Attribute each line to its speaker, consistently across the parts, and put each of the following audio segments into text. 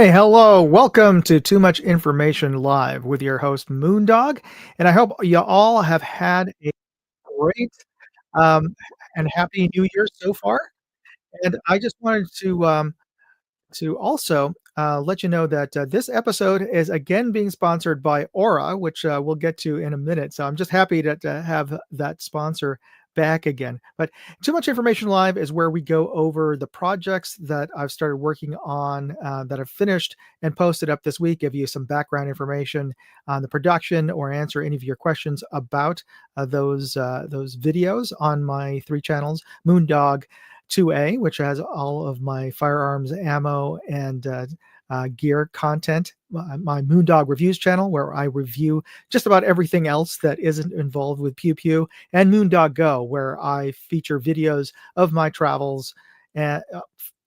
Speaker 1: Hey, hello. Welcome to Too Much Information Live with your host, Moondog. And I hope you all have had a great um, and happy new year so far. And I just wanted to also let you know that this episode is again being sponsored by Aura, which we'll get to in a minute. So I'm just happy to have that sponsor back again. But Too Much Information Live is where we go over the projects that I've started working on that I've finished and posted up this week, give you some background information on the production or answer any of your questions about those videos on my three channels, Moondog 2A, which has all of my firearms, ammo, and gear content. My Moondog Reviews channel, where I review just about everything else that isn't involved with Pew Pew, and Moondog Go, where I feature videos of my travels and,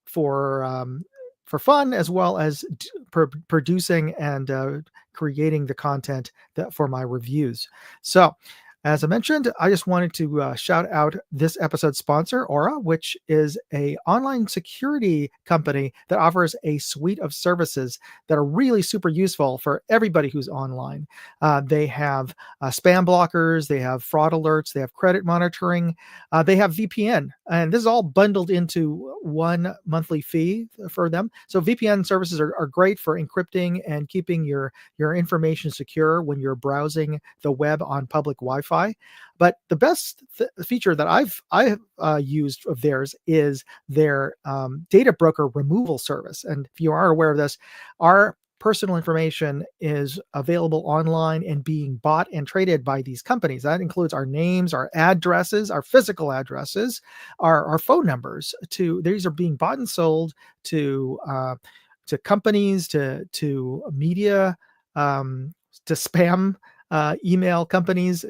Speaker 1: for fun, as well as producing and creating the content that for my reviews. So, as I mentioned, I just wanted to shout out this episode's sponsor, Aura, which is a online security company that offers a suite of services that are really super useful for everybody who's online. They have spam blockers, they have fraud alerts, they have credit monitoring, they have VPN, and this is all bundled into one monthly fee for them. So VPN services are great for encrypting and keeping your information secure when you're browsing the web on public Wi-Fi. But the best feature that I've used of theirs is their data broker removal service. And if you are aware of this, our personal information is available online and being bought and traded by these companies. That includes our names, our addresses, our physical addresses, our phone numbers. These are being bought and sold to companies, to media, to spam email companies,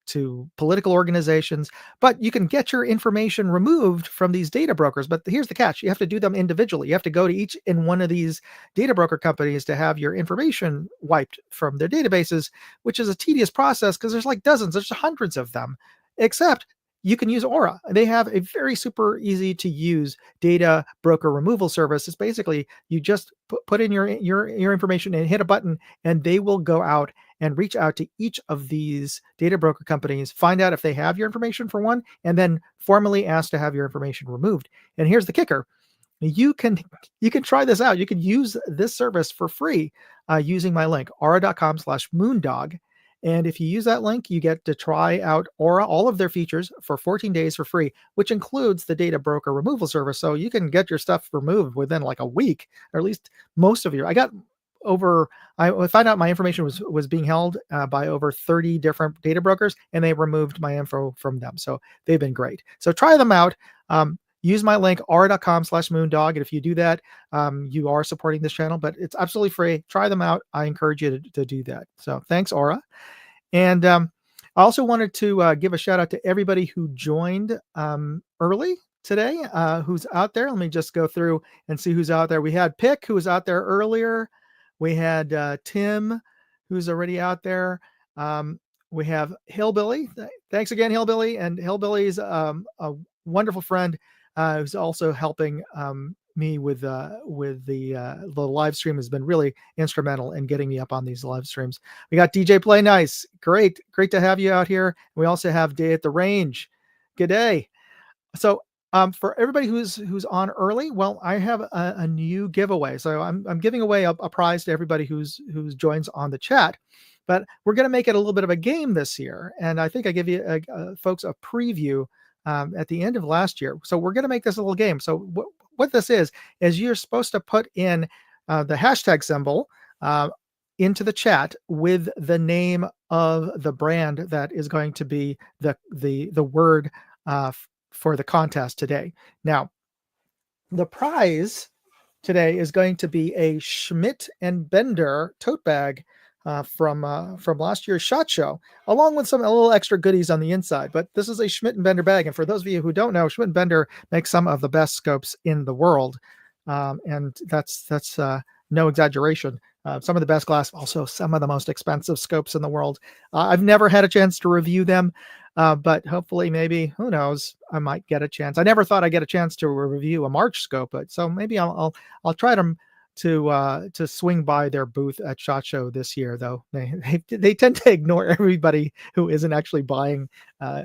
Speaker 1: to political organizations. But you can get your information removed from these data brokers. But here's the catch: you have to do them individually. You have to go to each in one of these data broker companies to have your information wiped from their databases, which is a tedious process because there's like dozens, there's hundreds of them. Except you can use Aura. They have a very super easy to use data broker removal service. It's basically you just put in your information and hit a button, and they will go out and reach out to each of these data broker companies, find out if they have your information for one, and then formally ask to have your information removed. And here's the kicker: you can try this out. You can use this service for free using my link, aura.com/moondog. And if you use that link, you get to try out Aura, all of their features, for 14 days for free, which includes the data broker removal service. So you can get your stuff removed within like a week, or at least most of your. I found out my information was being held by over 30 different data brokers, and they removed my info from them. So they've been great. So try them out. Use my link, aura.com/moondog. And if you do that, you are supporting this channel, but it's absolutely free. Try them out. I encourage you to do that. So thanks, Aura. And I also wanted to give a shout out to everybody who joined early today, who's out there. Let me just go through and see who's out there. We had Pick, who was out there earlier. We had Tim, who's already out there. We have Hillbilly. Thanks again, Hillbilly. And Hillbilly's a wonderful friend who's also helping me with the live stream, has been really instrumental in getting me up on these live streams. We got DJ Play Nice. Great to have you out here. We also have Day at the Range. Good day. So for everybody who's on early, well, I have a new giveaway. So I'm giving away a prize to everybody who's joins on the chat. But we're going to make it a little bit of a game this year, and I think I give you folks a preview at the end of last year. So we're going to make this a little game. So what this is you're supposed to put in the hashtag symbol into the chat with the name of the brand that is going to be the word for the contest today. Now, the prize today is going to be a Schmidt and Bender tote bag from last year's SHOT Show, along with some a little extra goodies on the inside. But this is a Schmidt and Bender bag, and for those of you who don't know, Schmidt and Bender makes some of the best scopes in the world, and that's no exaggeration. Some of the best glass, also some of the most expensive scopes in the world. I've never had a chance to review them, but hopefully, maybe, who knows, I might get a chance. I never thought I'd get a chance to review a March scope, but so maybe I'll try to swing by their booth at SHOT Show this year. Though they tend to ignore everybody who isn't actually buying a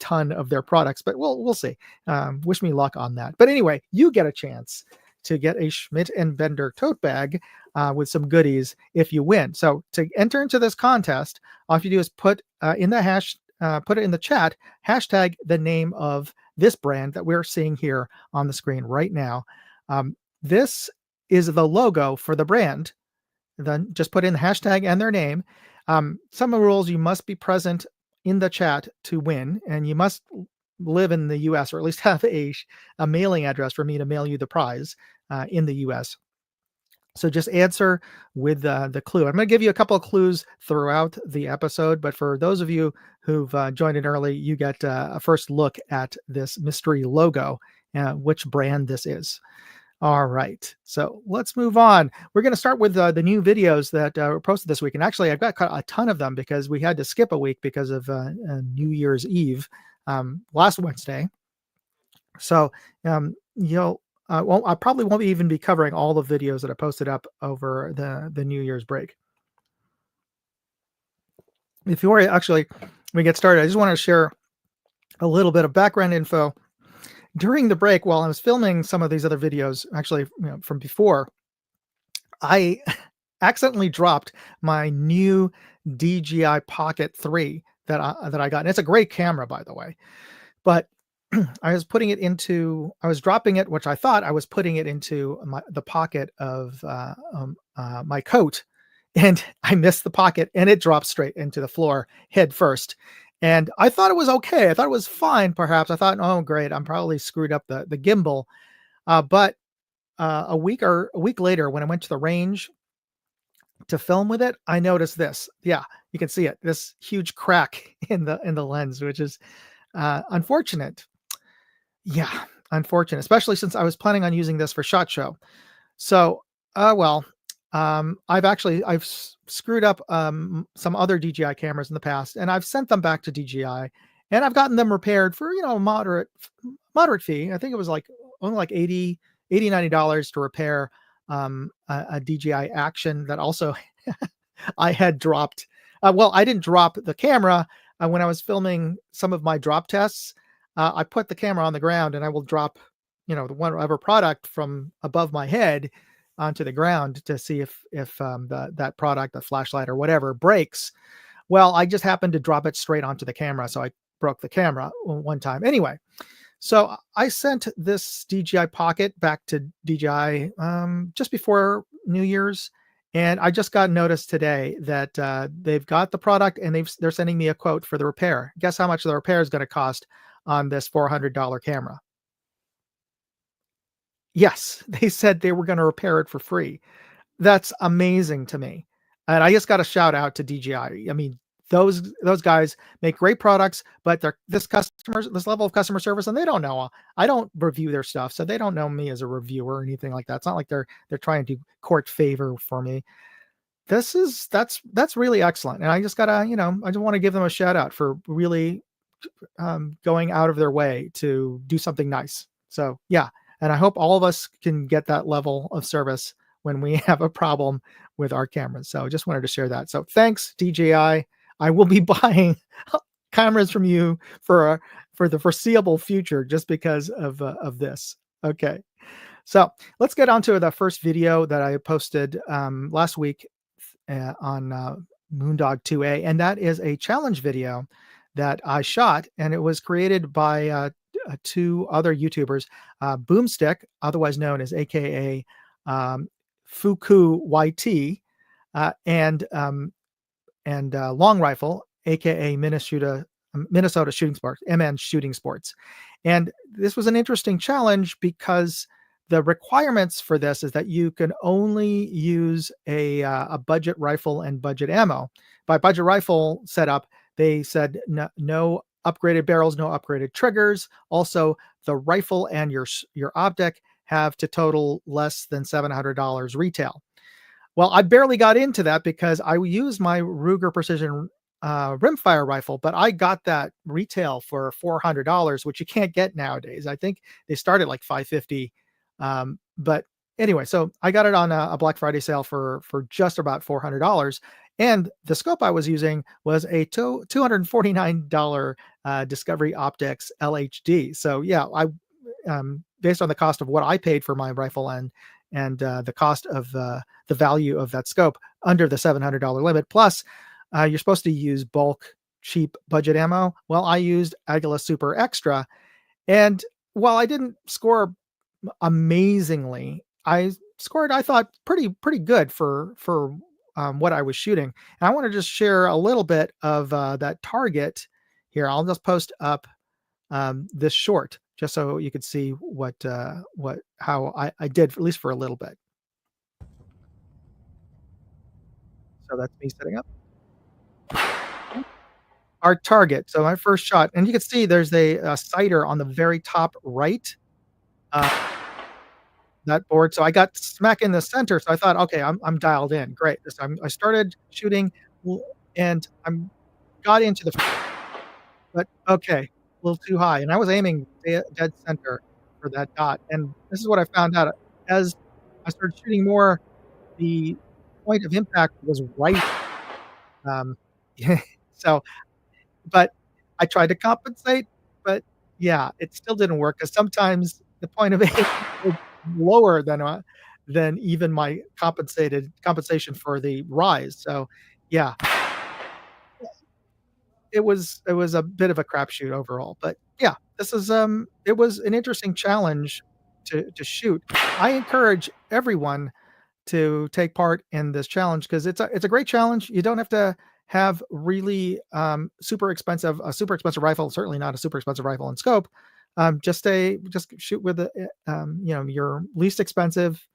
Speaker 1: ton of their products, but we'll see. Wish me luck on that. But anyway, you get a chance to get a Schmidt and Bender tote bag with some goodies if you win. So to enter into this contest, all you do is put it in the chat, hashtag the name of this brand that we're seeing here on the screen right now. This is the logo for the brand. Then just put in the hashtag and their name. Some of the rules: you must be present in the chat to win, and you must live in the US, or at least have a mailing address for me to mail you the prize in the US. So just answer with the clue. I'm going to give you a couple of clues throughout the episode, but for those of you who've joined in early, you get a first look at this mystery logo, which brand this is. All right, so let's move on. We're going to start with the new videos that were posted this week. And actually, I've got a ton of them because we had to skip a week because of New Year's Eve last Wednesday. So I probably won't even be covering all the videos that I posted up over the New Year's break. Before we get started, I just want to share a little bit of background info. During the break, while I was filming some of these other videos, actually from before, I accidentally dropped my new DJI Pocket 3 that I got. And it's a great camera, by the way. But I was dropping it, which I thought I was putting it into the pocket of my coat, and I missed the pocket, and it dropped straight into the floor head first. And I thought it was okay. I thought it was fine, perhaps. I thought, oh, great, I'm probably screwed up the gimbal. But a week later, when I went to the range to film with it, I noticed this. Yeah, you can see it. This huge crack in the lens, which is unfortunate. Yeah, unfortunate, especially since I was planning on using this for SHOT Show. So, I've screwed up some other DJI cameras in the past, and I've sent them back to DJI, and I've gotten them repaired for a moderate fee. I think it was only like $80-$90 to repair a DJI Action that also I had dropped. I didn't drop the camera when I was filming some of my drop tests. I put the camera on the ground, and I will drop, whatever product from above my head onto the ground to see if that product, the flashlight or whatever, breaks. Well, I just happened to drop it straight onto the camera, so I broke the camera one time. Anyway, so I sent this DJI Pocket back to DJI just before New Year's, and I just got notice today that they've got the product, and they're sending me a quote for the repair. Guess how much the repair is going to cost on this $400 camera? Yes, they said they were going to repair it for free. That's amazing to me. And I just got a shout out to DJI. I mean, those guys make great products, but they're this level of customer service, and they don't know. I don't review their stuff, so they don't know me as a reviewer or anything like that. It's not like they're trying to court favor for me. That's really excellent. And I just gotta, I just want to give them a shout out for really going out of their way to do something nice. So yeah. And I hope all of us can get that level of service when we have a problem with our cameras. So just wanted to share that. So thanks, DJI. I will be buying cameras from you for the foreseeable future just because of this. Okay. So let's get on to the first video that I posted last week on Moondog 2A. And that is a challenge video that I shot, and it was created by two other YouTubers, Boomstick, otherwise known as AKA Fuku YT, and Long Rifle, AKA Minnesota Shooting Sports, MN Shooting Sports. And this was an interesting challenge because the requirements for this is that you can only use a budget rifle and budget ammo. By budget rifle setup, they said no upgraded barrels, no upgraded triggers. Also, the rifle and your optic have to total less than $700 retail. Well, I barely got into that because I used my Ruger Precision, rimfire rifle, but I got that retail for $400, which you can't get nowadays. I think they start at like 550. But anyway, so I got it on a Black Friday sale for just about $400, and the scope I was using was a $249 Discovery Optics LHD. So yeah, I based on the cost of what I paid for my rifle and the cost of the value of that scope under the $700 limit. Plus, you're supposed to use bulk, cheap budget ammo. Well, I used Agila Super Extra, and while I didn't score amazingly, I scored, I thought, pretty good for what I was shooting. And I want to just share a little bit of that target here. I'll just post up this short just so you could see what how I did, at least for a little bit. So that's me setting up our target. So my first shot, and you can see there's a sighter on the very top right, uh, that board. So I got smack in the center. So I thought, okay, I'm dialed in. Great. This time I started shooting, and I'm got into the, but okay, a little too high, and I was aiming dead center for that dot. And this is what I found out as I started shooting more. The point of impact was right. Um, so but I tried to compensate, but yeah, it still didn't work because sometimes the point of aim was lower than even my compensation for the rise. So yeah, it was a bit of a crapshoot overall. But yeah, this is it was an interesting challenge to shoot. I encourage everyone to take part in this challenge because it's a great challenge. You don't have to have really super expensive rifle. Certainly not a super expensive rifle and scope. Just shoot with your least expensive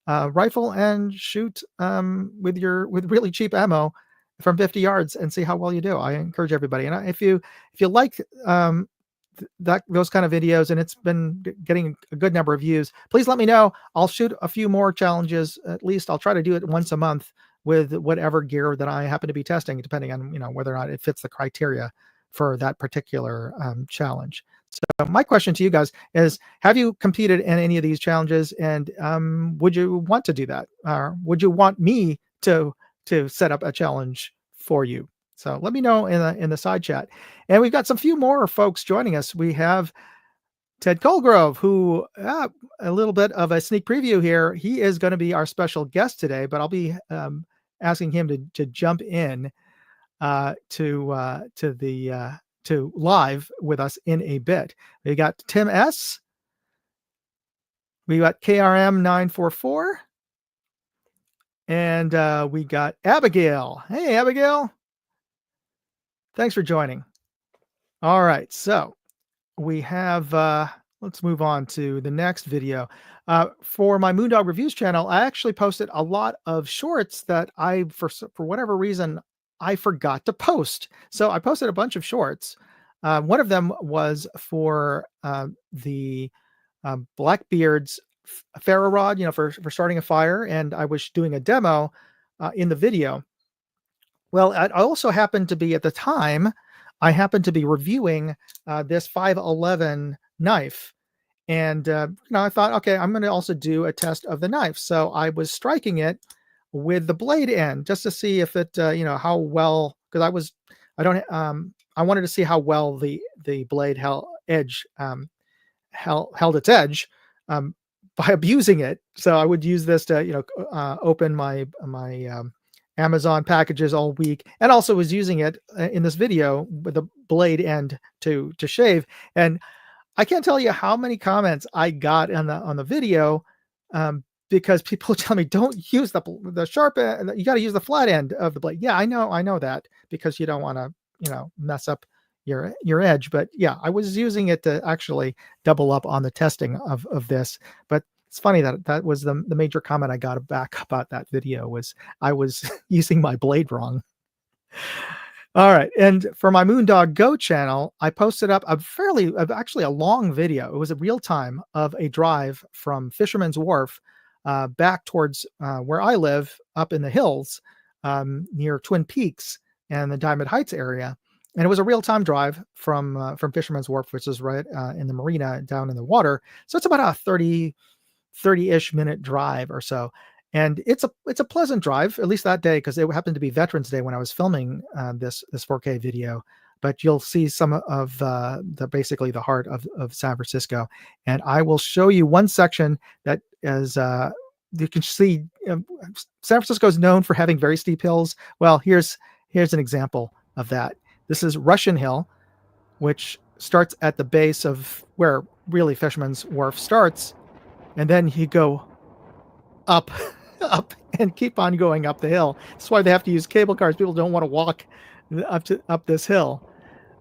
Speaker 1: rifle and shoot with really cheap ammo from 50 yards and see how well you do. I encourage everybody. And if you like that those kind of videos, and it's been getting a good number of views, please let me know. I'll shoot a few more challenges. At least I'll try to do it once a month with whatever gear that I happen to be testing, depending on whether or not it fits the criteria for that particular challenge. So my question to you guys is: have you competed in any of these challenges, and would you want to do that, or would you want me to set up a challenge for you? So let me know in the side chat. And we've got some few more folks joining us. We have Ted Colgrove, who a little bit of a sneak preview here. He is going to be our special guest today, but I'll be asking him to jump in to live with us in a bit. We got Tim S. We got KRM 944, and we got Abigail. Hey, Abigail. Thanks for joining. All right, so we have, let's move on to the next video. For my Moondog Reviews channel, I actually posted a lot of shorts that for whatever reason, I forgot to post. So I posted a bunch of shorts. One of them was for the Blackbeard's ferro rod, for starting a fire, and I was doing a demo in the video. Well, I also happened to be, at the time, I happened to be reviewing this 511 knife. And I thought, okay, I'm going to also do a test of the knife. So I was striking it with the blade end just to see if it, how well, because I wanted to see how well the blade held its edge by abusing it. So I would use this to, open my Amazon packages all week, and also was using it in this video with the blade end to shave. And I can't tell you how many comments I got on the video, because people tell me, don't use the sharp end, you got to use the flat end of the blade. Yeah, I know that, because you don't want to mess up your edge. But yeah, I was using it to actually double up on the testing of this. But it's funny that was the major comment I got back about that video, was I was using my blade wrong. All right. And for my Moondog Go channel, I posted up actually a long video. It was a real time of a drive from Fisherman's Wharf back towards where I live, up in the hills near Twin Peaks and the Diamond Heights area. And it was a real-time drive from Fisherman's Wharf, which is right in the marina down in the water. So it's about a 30-ish minute drive or so. And it's a pleasant drive, at least that day, because it happened to be Veterans Day when I was filming this 4K video. But you'll see some of the basically the heart of San Francisco. And I will show you one section that is you can see San Francisco is known for having very steep hills. Well, here's an example of that. This is Russian Hill, which starts at the base of where really Fisherman's Wharf starts, and then you go up, up, and keep on going up the hill. That's why they have to use cable cars. People don't want to walk up this hill.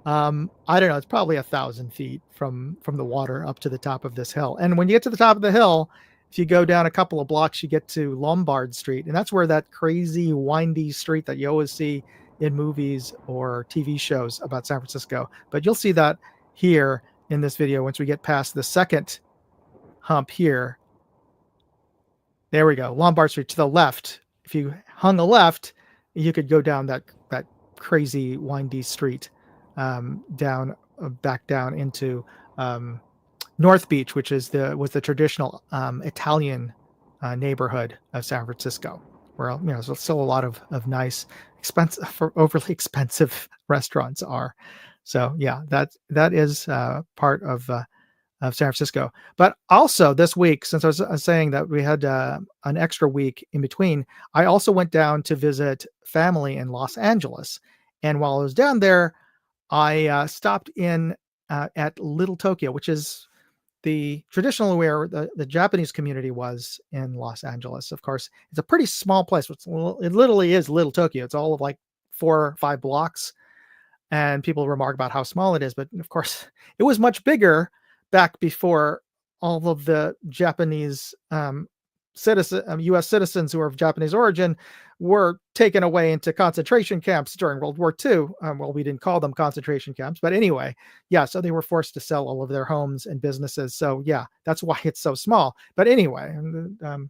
Speaker 1: I don't know. It's probably 1,000 feet from the water up to the top of this hill. And when you get to the top of the hill, if you go down a couple of blocks, you get to Lombard Street, and that's where that crazy windy street that you always see in movies or TV shows about San Francisco. But you'll see that here in this video once we get past the second hump here. There we go, Lombard Street to the left. If you hung a left, you could go down that crazy windy street down back down into North Beach, which was the traditional Italian neighborhood of San Francisco, where there's still a lot of nice, overly expensive restaurants are. So yeah, that is part of San Francisco. But also this week, since I was saying that we had an extra week in between, I also went down to visit family in Los Angeles. And while I was down there, I stopped in at Little Tokyo, which is the traditionally where the Japanese community was in Los Angeles. Of course, it's a pretty small place. It literally is Little Tokyo. It's all of like 4 or 5 blocks, and people remark about how small it is. But of course, it was much bigger back before all of the Japanese U.S. citizens who are of Japanese origin were taken away into concentration camps during World War II. Well, we didn't call them concentration camps, but anyway, yeah, so they were forced to sell all of their homes and businesses. So yeah, that's why it's so small. But anyway, don't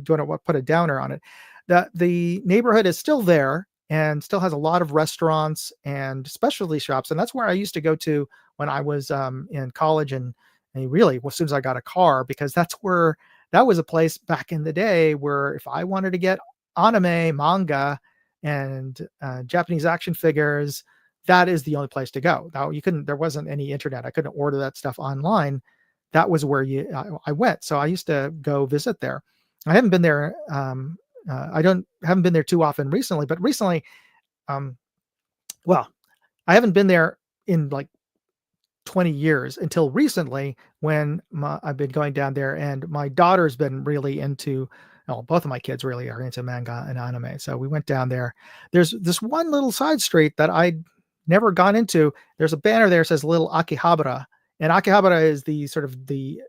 Speaker 1: want to put a downer on it. The neighborhood is still there and still has a lot of restaurants and specialty shops. And that's where I used to go to when I was in college and really as soon as I got a car, because that was a place back in the day where if I wanted to get anime, manga, and Japanese action figures, that is the only place to go. Now there wasn't any internet. I couldn't order that stuff online. That was where I went. So I used to go visit there. I haven't been there. Haven't been there too often recently, but recently, well, I haven't been there in like 20 years until recently when I've been going down there, and my daughter's been really into, both of my kids really are into manga and anime. So we went down there. There's this one little side street that I'd never gone into. There's a banner there that says Little Akihabara, and Akihabara is the sort of the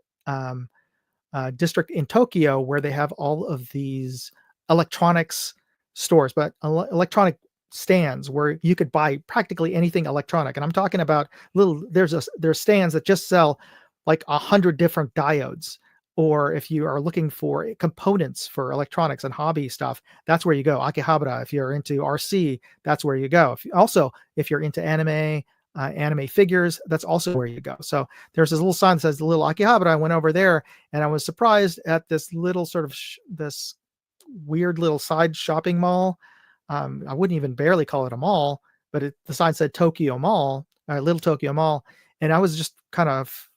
Speaker 1: district in Tokyo where they have all of these electronics stores, but electronic stands where you could buy practically anything electronic. And I'm talking about there's stands that just sell like 100 different diodes. Or if you are looking for components for electronics and hobby stuff, that's where you go. Akihabara. If you're into RC, that's where you go. If you're into anime figures, that's also where you go. So there's this little sign that says the Little Akihabara. I went over there and I was surprised at this little sort of this weird little side shopping mall. I wouldn't even barely call it a mall, but the sign said Tokyo Mall, Little Tokyo Mall. And I was just kind of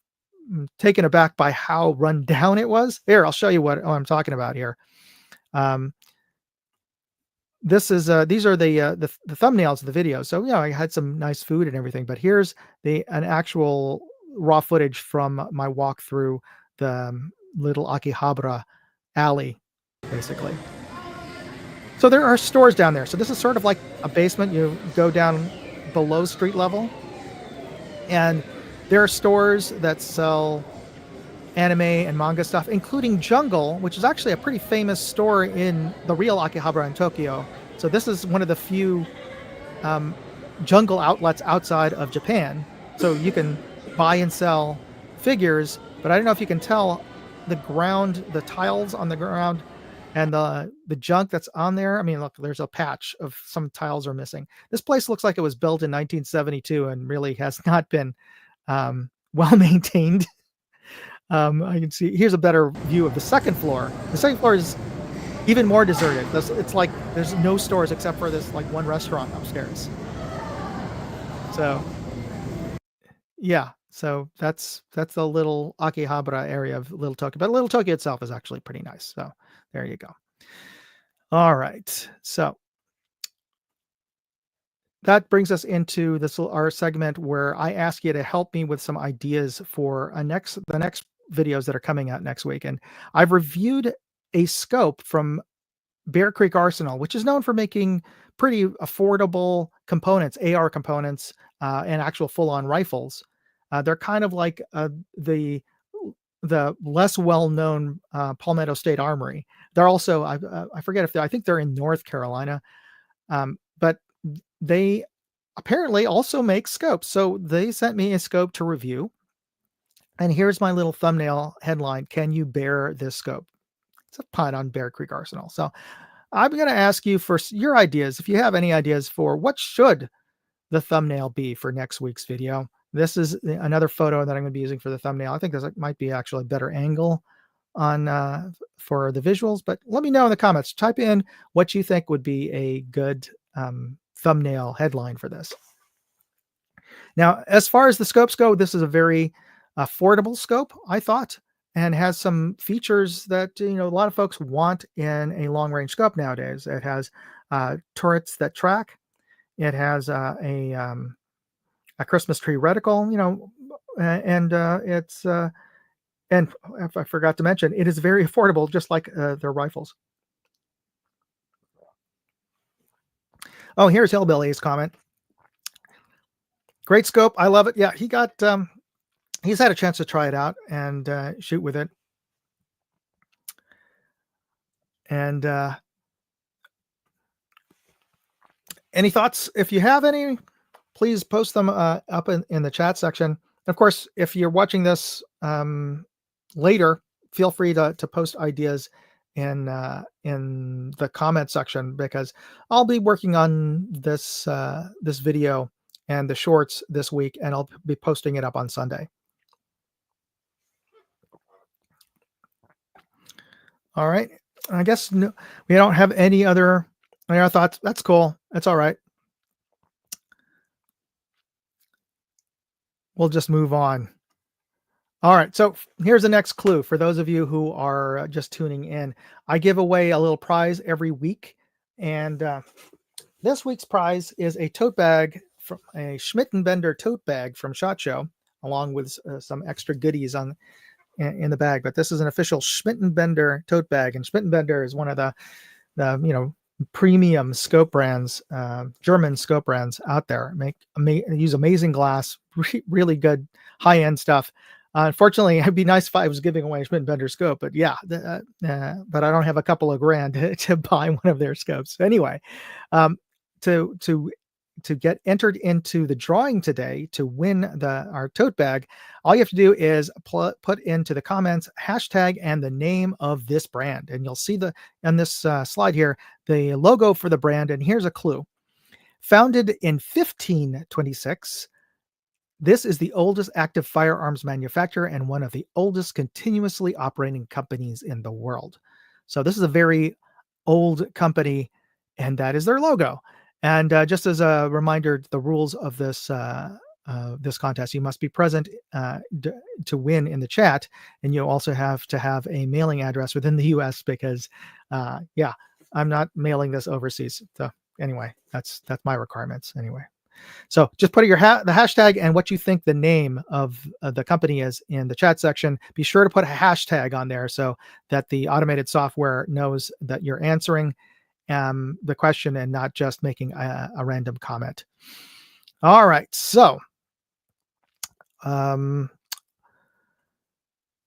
Speaker 1: taken aback by how run down it was. Here, I'll show you what I'm talking about here. These are the thumbnails of the video. So, I had some nice food and everything, but here's an actual raw footage from my walk through the Little Akihabara alley, basically. So there are stores down there. So this is sort of like a basement. You go down below street level, and there are stores that sell anime and manga stuff, including Jungle, which is actually a pretty famous store in the real Akihabara in Tokyo. So this is one of the few Jungle outlets outside of Japan. So you can buy and sell figures, but I don't know if you can tell the ground, the tiles on the ground, and the junk that's on there. I mean, look, there's a patch of some tiles are missing. This place looks like it was built in 1972 and really has not been well maintained. I can see here's a better view of the second floor. The second floor is even more deserted. It's like there's no stores except for this like one restaurant upstairs. So yeah, so that's the little Akihabara area of Little Tokyo, but Little Tokyo itself is actually pretty nice. So there you go. All right, so that brings us into this our segment where I ask you to help me with some ideas for the next videos that are coming out next week, and I've reviewed a scope from Bear Creek Arsenal, which is known for making pretty affordable components, AR components, and actual full-on rifles. They're kind of like the less well-known Palmetto State Armory. They're also I forget if I think they're in North Carolina, but they apparently also make scopes. So they sent me a scope to review, and here's my little thumbnail headline: "Can you bear this scope?" It's a pun on Bear Creek Arsenal. So I'm going to ask you for your ideas. If you have any ideas for what should the thumbnail be for next week's video. This is another photo that I'm going to be using for the thumbnail. I think this might be actually a better angle on for the visuals, but let me know in the comments. Type in what you think would be a good thumbnail headline for this. Now, as far as the scopes go, this is a very affordable scope, I thought, and has some features that a lot of folks want in a long-range scope nowadays. It has turrets that track. It has a Christmas tree reticle, and it's and if I forgot to mention, it is very affordable, just like their rifles. Oh, here's Hillbilly's comment. Great scope, I love it. Yeah, he's had a chance to try it out and shoot with it, and any thoughts? If you have any, please post them up in the chat section. Of course, if you're watching this later, feel free to post ideas in the comment section, because I'll be working on this this video and the shorts this week, and I'll be posting it up on Sunday. All right. I guess we don't have any other thoughts. That's cool. That's all right. We'll just move on. All right, so here's the next clue for those of you who are just tuning in. I give away a little prize every week, and this week's prize is a tote bag, from a Schmidt & Bender tote bag from SHOT Show, along with some extra goodies in the bag. But this is an official Schmidt & Bender tote bag, and Schmidt & Bender is one of the premium scope brands, German scope brands out there. Use amazing glass, really good high-end stuff. Unfortunately, it'd be nice if I was giving away a Schmidt & Bender scope, but yeah, but I don't have a couple of grand to buy one of their scopes. Anyway, to get entered into the drawing today to win our tote bag, all you have to do is put into the comments hashtag and the name of this brand, and you'll see on this slide here the logo for the brand. And here's a clue: founded in 1526. This is the oldest active firearms manufacturer and one of the oldest continuously operating companies in the world. So this is a very old company, and that is their logo. And just as a reminder, the rules of this contest: you must be present to win in the chat, and you also have to have a mailing address within the U.S. because, yeah, I'm not mailing this overseas. So anyway, that's my requirements anyway. So just put the hashtag and what you think the name of the company is in the chat section. Be sure to put a hashtag on there so that the automated software knows that you're answering the question and not just making a random comment. All right, so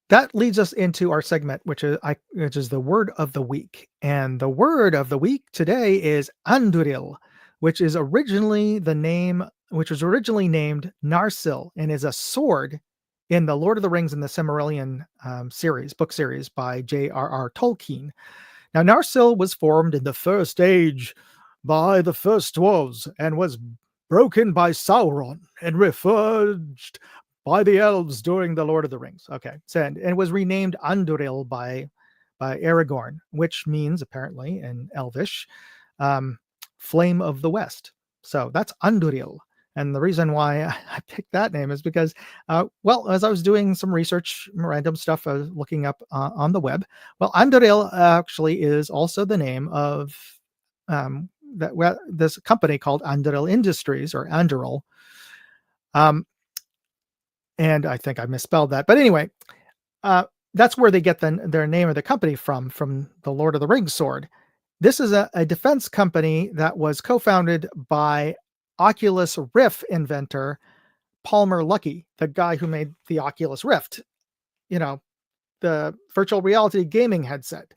Speaker 1: that leads us into our segment, which is the word of the week. And the word of the week today is anduril, which was originally named Narsil, and is a sword in the Lord of the Rings and the Silmarillion book series by J.R.R. Tolkien. Now, Narsil was formed in the First Age by the first dwarves and was broken by Sauron and reforged by the elves during the Lord of the Rings. Okay, so and it was renamed Anduril by Aragorn, which means apparently in Elvish, um, "Flame of the West." So that's Anduril. And the reason why I picked that name is because, well, as I was doing some research, random stuff, I was looking up on the web. Well, Anduril actually is also the name of this company called Anduril Industries, or Anduril. Um, and I think I misspelled that. But anyway, uh, that's where they get their name of the company from the Lord of the Rings sword. This is a defense company that was co-founded by Oculus Rift inventor Palmer Luckey, the guy who made the Oculus Rift, you know, the virtual reality gaming headset.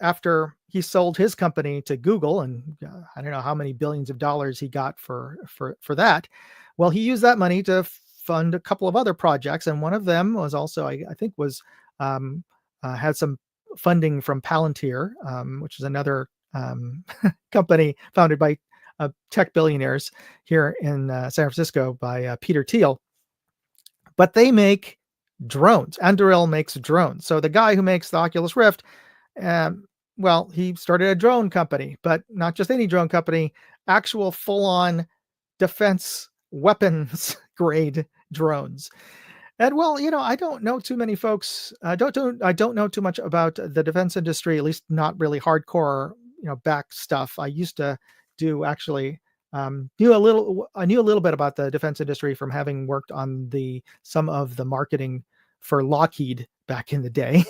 Speaker 1: After he sold his company to Google, and I don't know how many billions of dollars he got for that. Well, he used that money to fund a couple of other projects, and one of them was also, I think, was had some funding from Palantir, which is another company founded by tech billionaires here in San Francisco by Peter Thiel. But they make drones. Anduril makes drones. So the guy who makes the Oculus Rift, well, he started a drone company, but not just any drone company, actual full-on defense weapons grade drones. And well, I don't know too many folks. I don't know too much about the defense industry, at least not really hardcore, back stuff. I used to do actually I knew a little bit about the defense industry from having worked on some of the marketing for Lockheed back in the day.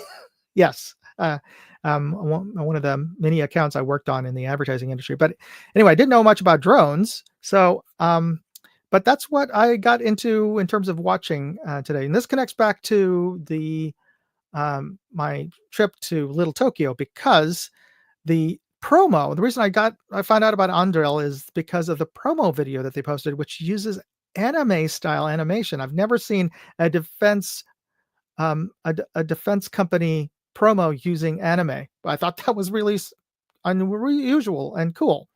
Speaker 1: Yes. One of the many accounts I worked on in the advertising industry. But anyway, I didn't know much about drones. So, but that's what I got into in terms of watching today. And this connects back to my trip to Little Tokyo, because the reason I found out about Anduril is because of the promo video that they posted, which uses anime style animation. I've never seen a defense company promo using anime. I thought that was really unusual and cool.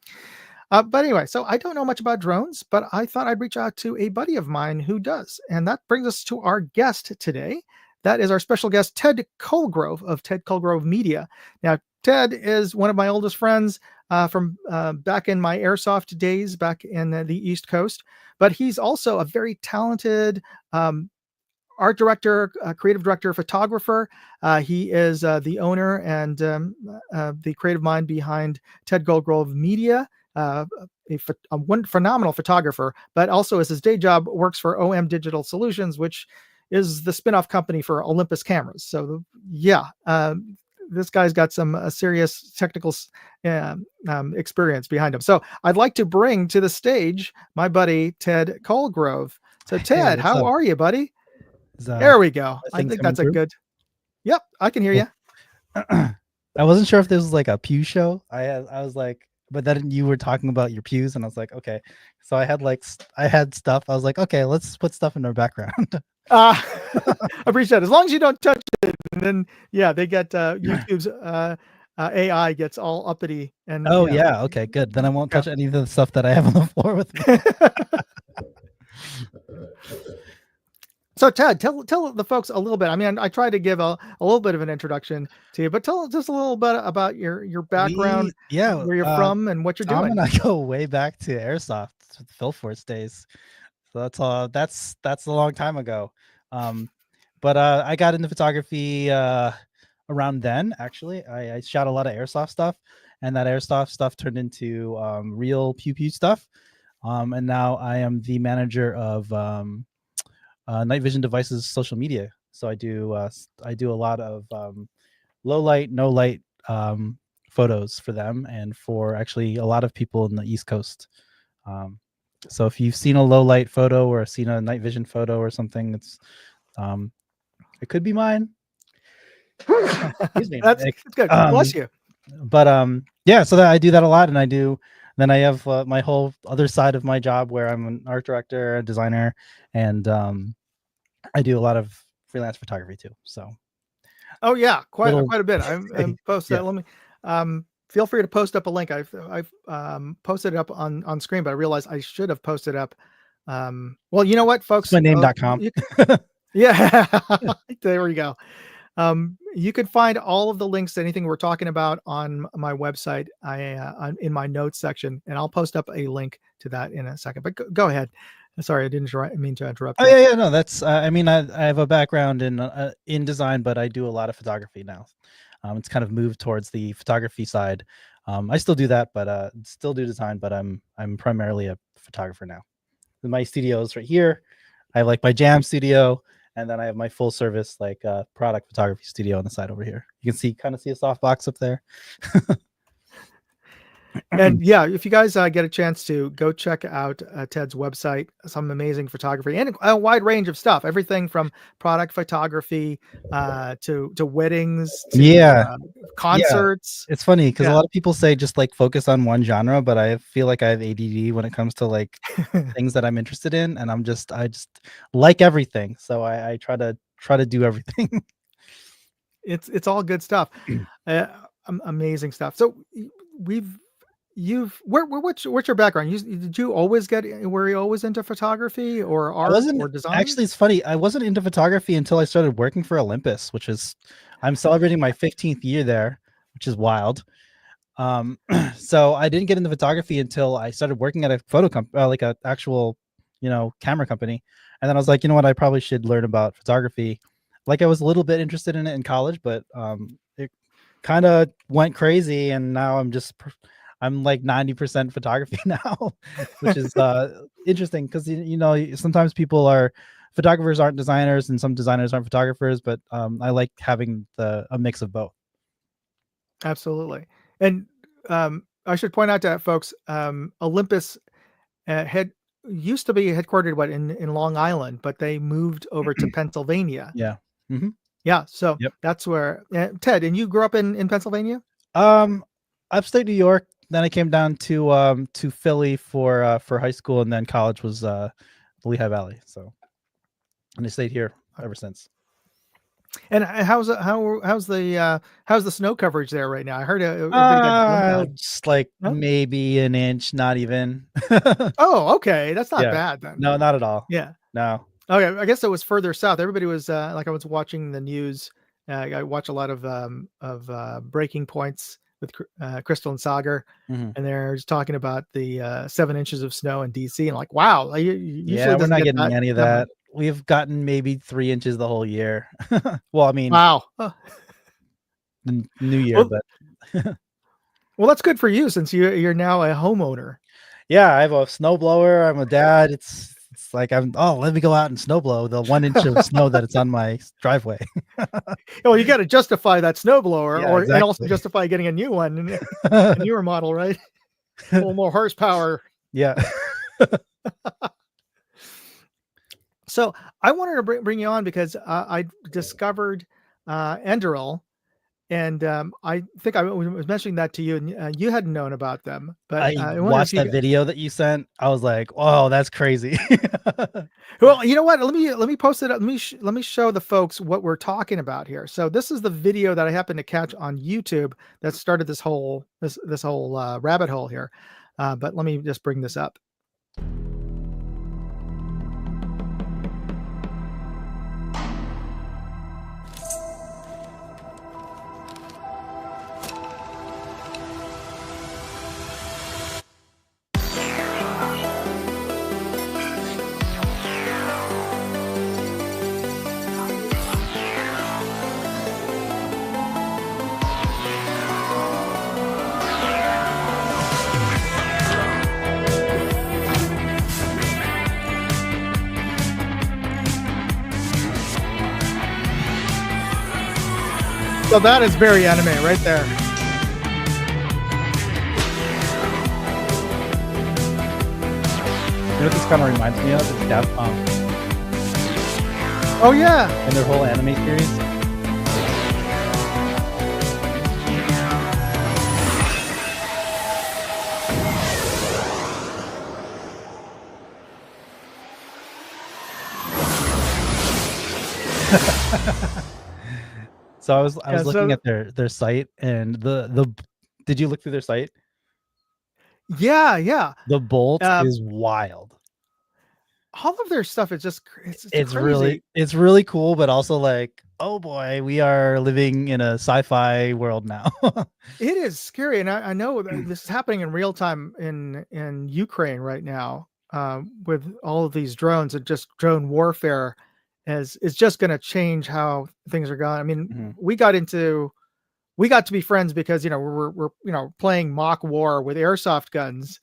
Speaker 1: But anyway, so I don't know much about drones, but I thought I'd reach out to a buddy of mine who does. And that brings us to our guest today. That is our special guest, Ted Colgrove of Ted Colgrove Media. Now, Ted is one of my oldest friends from back in my airsoft days back in the East Coast, but he's also a very talented art director, creative director, photographer. He is the owner and the creative mind behind Ted Colgrove Media. One phenomenal photographer, but also as his day job works for OM Digital Solutions, which is the spinoff company for Olympus Cameras. So yeah, this guy's got some serious technical experience behind him. So I'd like to bring to the stage my buddy Ted Colgrove. So Ted,
Speaker 2: Hey,
Speaker 1: how are you, buddy?
Speaker 2: Is,
Speaker 1: There we go. I
Speaker 2: things
Speaker 1: think
Speaker 2: coming
Speaker 1: that's a
Speaker 2: through?
Speaker 1: good. Yep, I can hear you.
Speaker 2: I wasn't sure if this was like a pew show. I was like, but then you were talking about your pews, and I was like, okay. So I had stuff. I was like, okay, let's put stuff in our background.
Speaker 1: I appreciate it. As long as you don't touch it, and then yeah, they get YouTube's AI gets all uppity and
Speaker 2: Oh yeah, okay, good. Then I won't
Speaker 1: yeah.
Speaker 2: touch any of the stuff that I have on the floor with me.
Speaker 1: So Ted, tell the folks a little bit. I mean, I tried to give a little bit of an introduction to you, but tell just a little bit about your background, where you're from, and what you're
Speaker 2: Tom
Speaker 1: doing.
Speaker 2: and I go way back to airsoft, to the Philforce days. So that's a long time ago. But I got into photography around then. Actually, I shot a lot of airsoft stuff, and that airsoft stuff turned into real pew pew stuff. And now I am the manager of Night Vision Devices social media. So I do a lot of low light, no light photos for them, and for actually a lot of people in the East Coast. So if you've seen a low light photo or seen a night vision photo or something, it could be mine. Excuse me.
Speaker 1: That's good. Bless you.
Speaker 2: But yeah, so that I do that a lot, and then I have my whole other side of my job where I'm an art director, a designer, and I do a lot of freelance photography too. So
Speaker 1: Oh yeah,
Speaker 2: little,
Speaker 1: quite a bit. I'm posted.
Speaker 2: yeah.
Speaker 1: Let me feel free to post up a link. I've posted it up on screen, but I realized I should have posted up. Well, you know what,
Speaker 2: It's
Speaker 1: folks?
Speaker 2: my name.com.
Speaker 1: Yeah, there we go. You can find all of the links to anything we're talking about on my website. In my notes section, and I'll post up a link to that in a second. But go ahead. Sorry, I didn't mean to interrupt
Speaker 2: Oh
Speaker 1: you.
Speaker 2: yeah, yeah, no, that's. I mean, I have a background in design, but I do a lot of photography now. It's kind of moved towards the photography side. I still do that, but still do design, but I'm primarily a photographer now. My studio is right here. I have like my jam studio, and then I have my full service like product photography studio on the side over here. You can kind of see a softbox up there.
Speaker 1: And yeah, if you guys get a chance to go check out Ted's website, some amazing photography and a wide range of stuff, everything from product photography to weddings to
Speaker 2: Yeah, yeah.
Speaker 1: concerts.
Speaker 2: It's funny because a
Speaker 1: Yeah.
Speaker 2: lot of people say just like focus on one genre, but I feel like I have ADD when it comes to like things that I'm interested in, and I just like everything. So I try to do everything.
Speaker 1: It's all good stuff. Uh, Amazing stuff. So we've you've what's your background? Did you always were you always into photography or
Speaker 2: I
Speaker 1: art
Speaker 2: wasn't
Speaker 1: or design?
Speaker 2: actually. It's funny. I wasn't into photography until I started working for Olympus, which is I'm celebrating my 15th year there, which is wild. Um, so I didn't get into photography until I started working at a like a actual, camera company. And then I was like, you know what, I probably should learn about photography. Like I was a little bit interested in it in college, but it kind of went crazy, and now I'm like 90% photography now, which is interesting because sometimes photographers aren't designers, and some designers aren't photographers, but I like having a mix of both.
Speaker 1: Absolutely. And I should point out to folks, Olympus had used to be headquartered in Long Island, but they moved over to Pennsylvania.
Speaker 2: Yeah. Hmm.
Speaker 1: Yeah, so
Speaker 2: Yep.
Speaker 1: that's where Ted, and you grew up in Pennsylvania?
Speaker 2: Um, Upstate New York. Then I came down to Philly for high school, and then college was the Lehigh Valley. So, and I stayed here ever since.
Speaker 1: And how's the snow coverage there right now? I heard everybody got dumped on.
Speaker 2: Just like
Speaker 1: No?
Speaker 2: maybe an inch, not even.
Speaker 1: Oh, okay, that's not
Speaker 2: Yeah.
Speaker 1: bad then.
Speaker 2: No, not at all.
Speaker 1: Yeah.
Speaker 2: No.
Speaker 1: Okay, I guess it was further south. Everybody was like I was watching the news. I watch a lot of breaking points with Crystal and Sagar,
Speaker 2: Mhm.
Speaker 1: and they're just talking about the 7 inches of snow in DC, and like, wow, usually
Speaker 2: Yeah,
Speaker 1: it
Speaker 2: we're
Speaker 1: doesn't
Speaker 2: not
Speaker 1: get
Speaker 2: getting any of
Speaker 1: that much.
Speaker 2: that. We've gotten maybe 3 inches the whole year. Well, I mean,
Speaker 1: Wow.
Speaker 2: the new year,
Speaker 1: Well,
Speaker 2: but
Speaker 1: well, that's good for you since you're now a homeowner.
Speaker 2: yeah, I have a snowblower. I'm a dad. It's like let me go out and snowblow the 1 inch of snow that it's on my driveway.
Speaker 1: Well, you got to justify that snowblower,
Speaker 2: Yeah,
Speaker 1: and also
Speaker 2: exactly.
Speaker 1: justify getting a new one, a newer model, right? A little more horsepower.
Speaker 2: Yeah.
Speaker 1: So I wanted to bring you on because I discovered Enderal, and I think I was mentioning that to you, and you hadn't known about them. But
Speaker 2: I
Speaker 1: I wonder if
Speaker 2: watched
Speaker 1: you.
Speaker 2: that video that you sent. I was like, "Oh, that's crazy."
Speaker 1: Well, you know what? Let me post it up. Let me show the folks what we're talking about here. So this is the video that I happened to catch on YouTube that started this whole rabbit hole here. But let me just bring this up. So that is very anime right there.
Speaker 2: You know what this kind of reminds me of? It's Daft Punk
Speaker 1: Oh yeah.
Speaker 2: and their whole anime series. So I
Speaker 1: Yeah,
Speaker 2: was looking
Speaker 1: so
Speaker 2: at their site, and the did you look through their site?
Speaker 1: yeah, yeah.
Speaker 2: The bolt
Speaker 1: Um,
Speaker 2: is wild.
Speaker 1: all of their stuff is just it's crazy.
Speaker 2: It's really cool, but also like, oh boy, we are living in a sci-fi world now.
Speaker 1: It is scary, and I know that this is happening in real time in Ukraine right now, with all of these drones and just drone warfare is just going to change how things are going. I mean,
Speaker 2: Mhm.
Speaker 1: we got to be friends because we're playing mock war with airsoft guns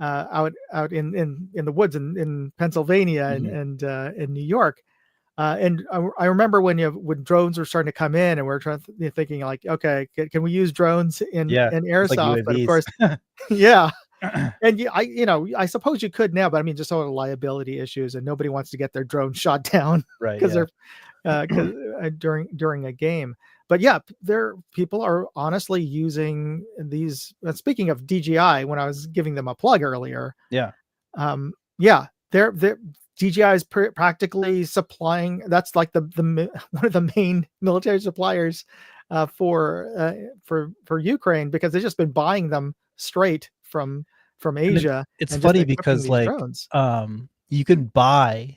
Speaker 1: out in the woods in Pennsylvania
Speaker 2: Mhm.
Speaker 1: and in New York. And I remember when drones were starting to come in, and we're thinking like, okay, can we use drones
Speaker 2: Yeah,
Speaker 1: in
Speaker 2: it's like
Speaker 1: airsoft? But of
Speaker 2: UAVs.
Speaker 1: course, yeah, and I suppose you could now, but I mean, just all the liability issues, and nobody wants to get their drone shot down
Speaker 2: Right,
Speaker 1: because
Speaker 2: yeah.
Speaker 1: they're because during a game. But yeah, there people are honestly using these. Speaking of DJI, when I was giving them a plug earlier,
Speaker 2: Yeah.
Speaker 1: yeah, they're DJI is practically supplying. That's like one of the main military suppliers for Ukraine, because they've just been buying them straight from
Speaker 2: And
Speaker 1: Asia
Speaker 2: it's
Speaker 1: and just
Speaker 2: funny
Speaker 1: equipping
Speaker 2: because,
Speaker 1: these
Speaker 2: like,
Speaker 1: drones.
Speaker 2: you can buy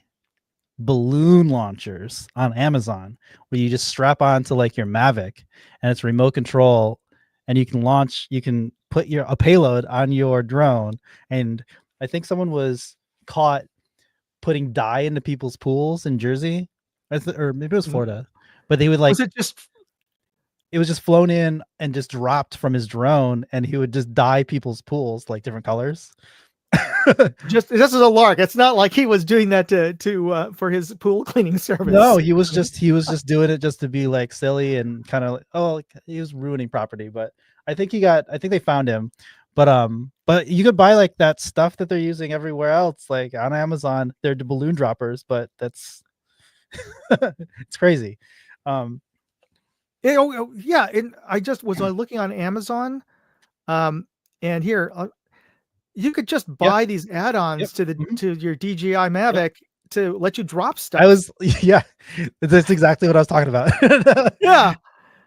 Speaker 2: balloon launchers on Amazon where you just strap onto like your Mavic, and it's remote control, and you can put your a payload on your drone. And I think someone was caught putting dye into people's pools in Jersey, or maybe it was
Speaker 1: Mhm.
Speaker 2: Florida, but they would like
Speaker 1: Was it just
Speaker 2: it was just flown in and just dropped from his drone, and he would just dye people's pools like different colors.
Speaker 1: just this is a lark? It's not like he was doing that to for his pool cleaning
Speaker 2: No,
Speaker 1: service.
Speaker 2: he was just doing it just to be like silly and kind of like, oh, like, he was ruining property. But I think they found him. But you could buy like that stuff that they're using everywhere else, like on Amazon. They're the balloon droppers, but that's it's crazy. Um,
Speaker 1: Yeah, and I just was looking on Amazon, um, and here you could just
Speaker 2: yeah,
Speaker 1: buy these
Speaker 2: yep,
Speaker 1: add-ons
Speaker 2: mhm,
Speaker 1: to your DJI
Speaker 2: yep.
Speaker 1: Mavic to let you drop
Speaker 2: I
Speaker 1: stuff.
Speaker 2: was yeah, that's exactly what I was talking about.
Speaker 1: Yeah.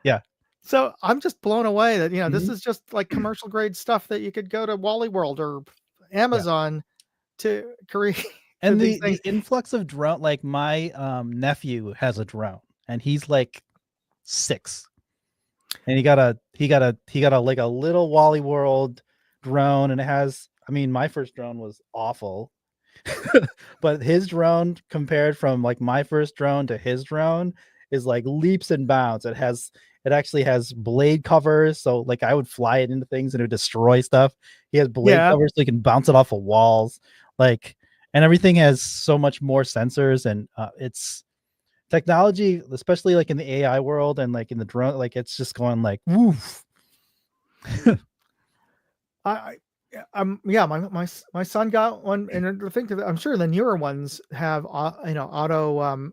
Speaker 2: Yeah.
Speaker 1: So I'm just blown away that this
Speaker 2: Mhm.
Speaker 1: is just like commercial grade stuff that you could go to Wally World or
Speaker 2: Yeah.
Speaker 1: Amazon to create for
Speaker 2: And
Speaker 1: these
Speaker 2: the
Speaker 1: things.
Speaker 2: influx of drone, like my nephew has a drone, and he's like 6, and he got a like a little Wally World drone, and it has, I mean, my first drone was awful. But his drone, compared from like my first drone to his drone, is like leaps and bounds. It actually has blade covers, so like I would fly it into things and it would destroy stuff. He has blade
Speaker 1: Yeah.
Speaker 2: covers so he can bounce it off of walls, like, and everything has so much more sensors, and it's technology, especially like in the AI world and like in the drone, like it's just going like woof.
Speaker 1: I yeah, my son got one, and the thing I'm sure the newer ones have auto